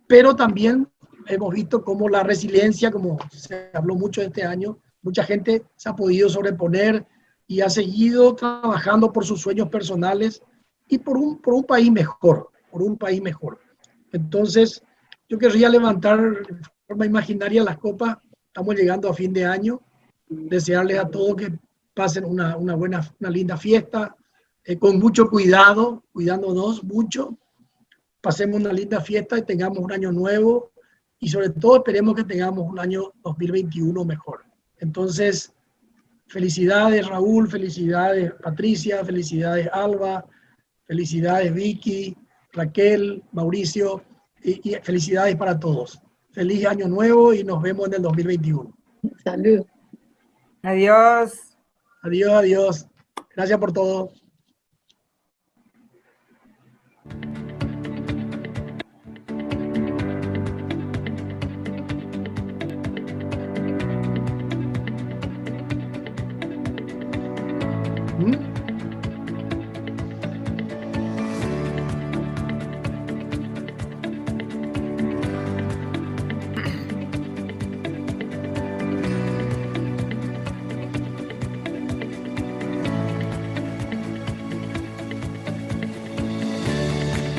pero también hemos visto cómo la resiliencia, como se habló mucho de este año, mucha gente se ha podido sobreponer y ha seguido trabajando por sus sueños personales y por un país mejor, Entonces, yo querría levantar de forma imaginaria las copas. Estamos llegando a fin de año. Desearles a todos que pasen una linda fiesta, con mucho cuidado, cuidándonos mucho. Pasemos una linda fiesta y tengamos un año nuevo y sobre todo esperemos que tengamos un año 2021 mejor. Entonces, felicidades Raúl, felicidades Patricia, felicidades Alba, felicidades Vicky, Raquel, Mauricio y felicidades para todos. Feliz año nuevo y nos vemos en el 2021. Salud. Adiós. Adiós, adiós. Gracias por todo.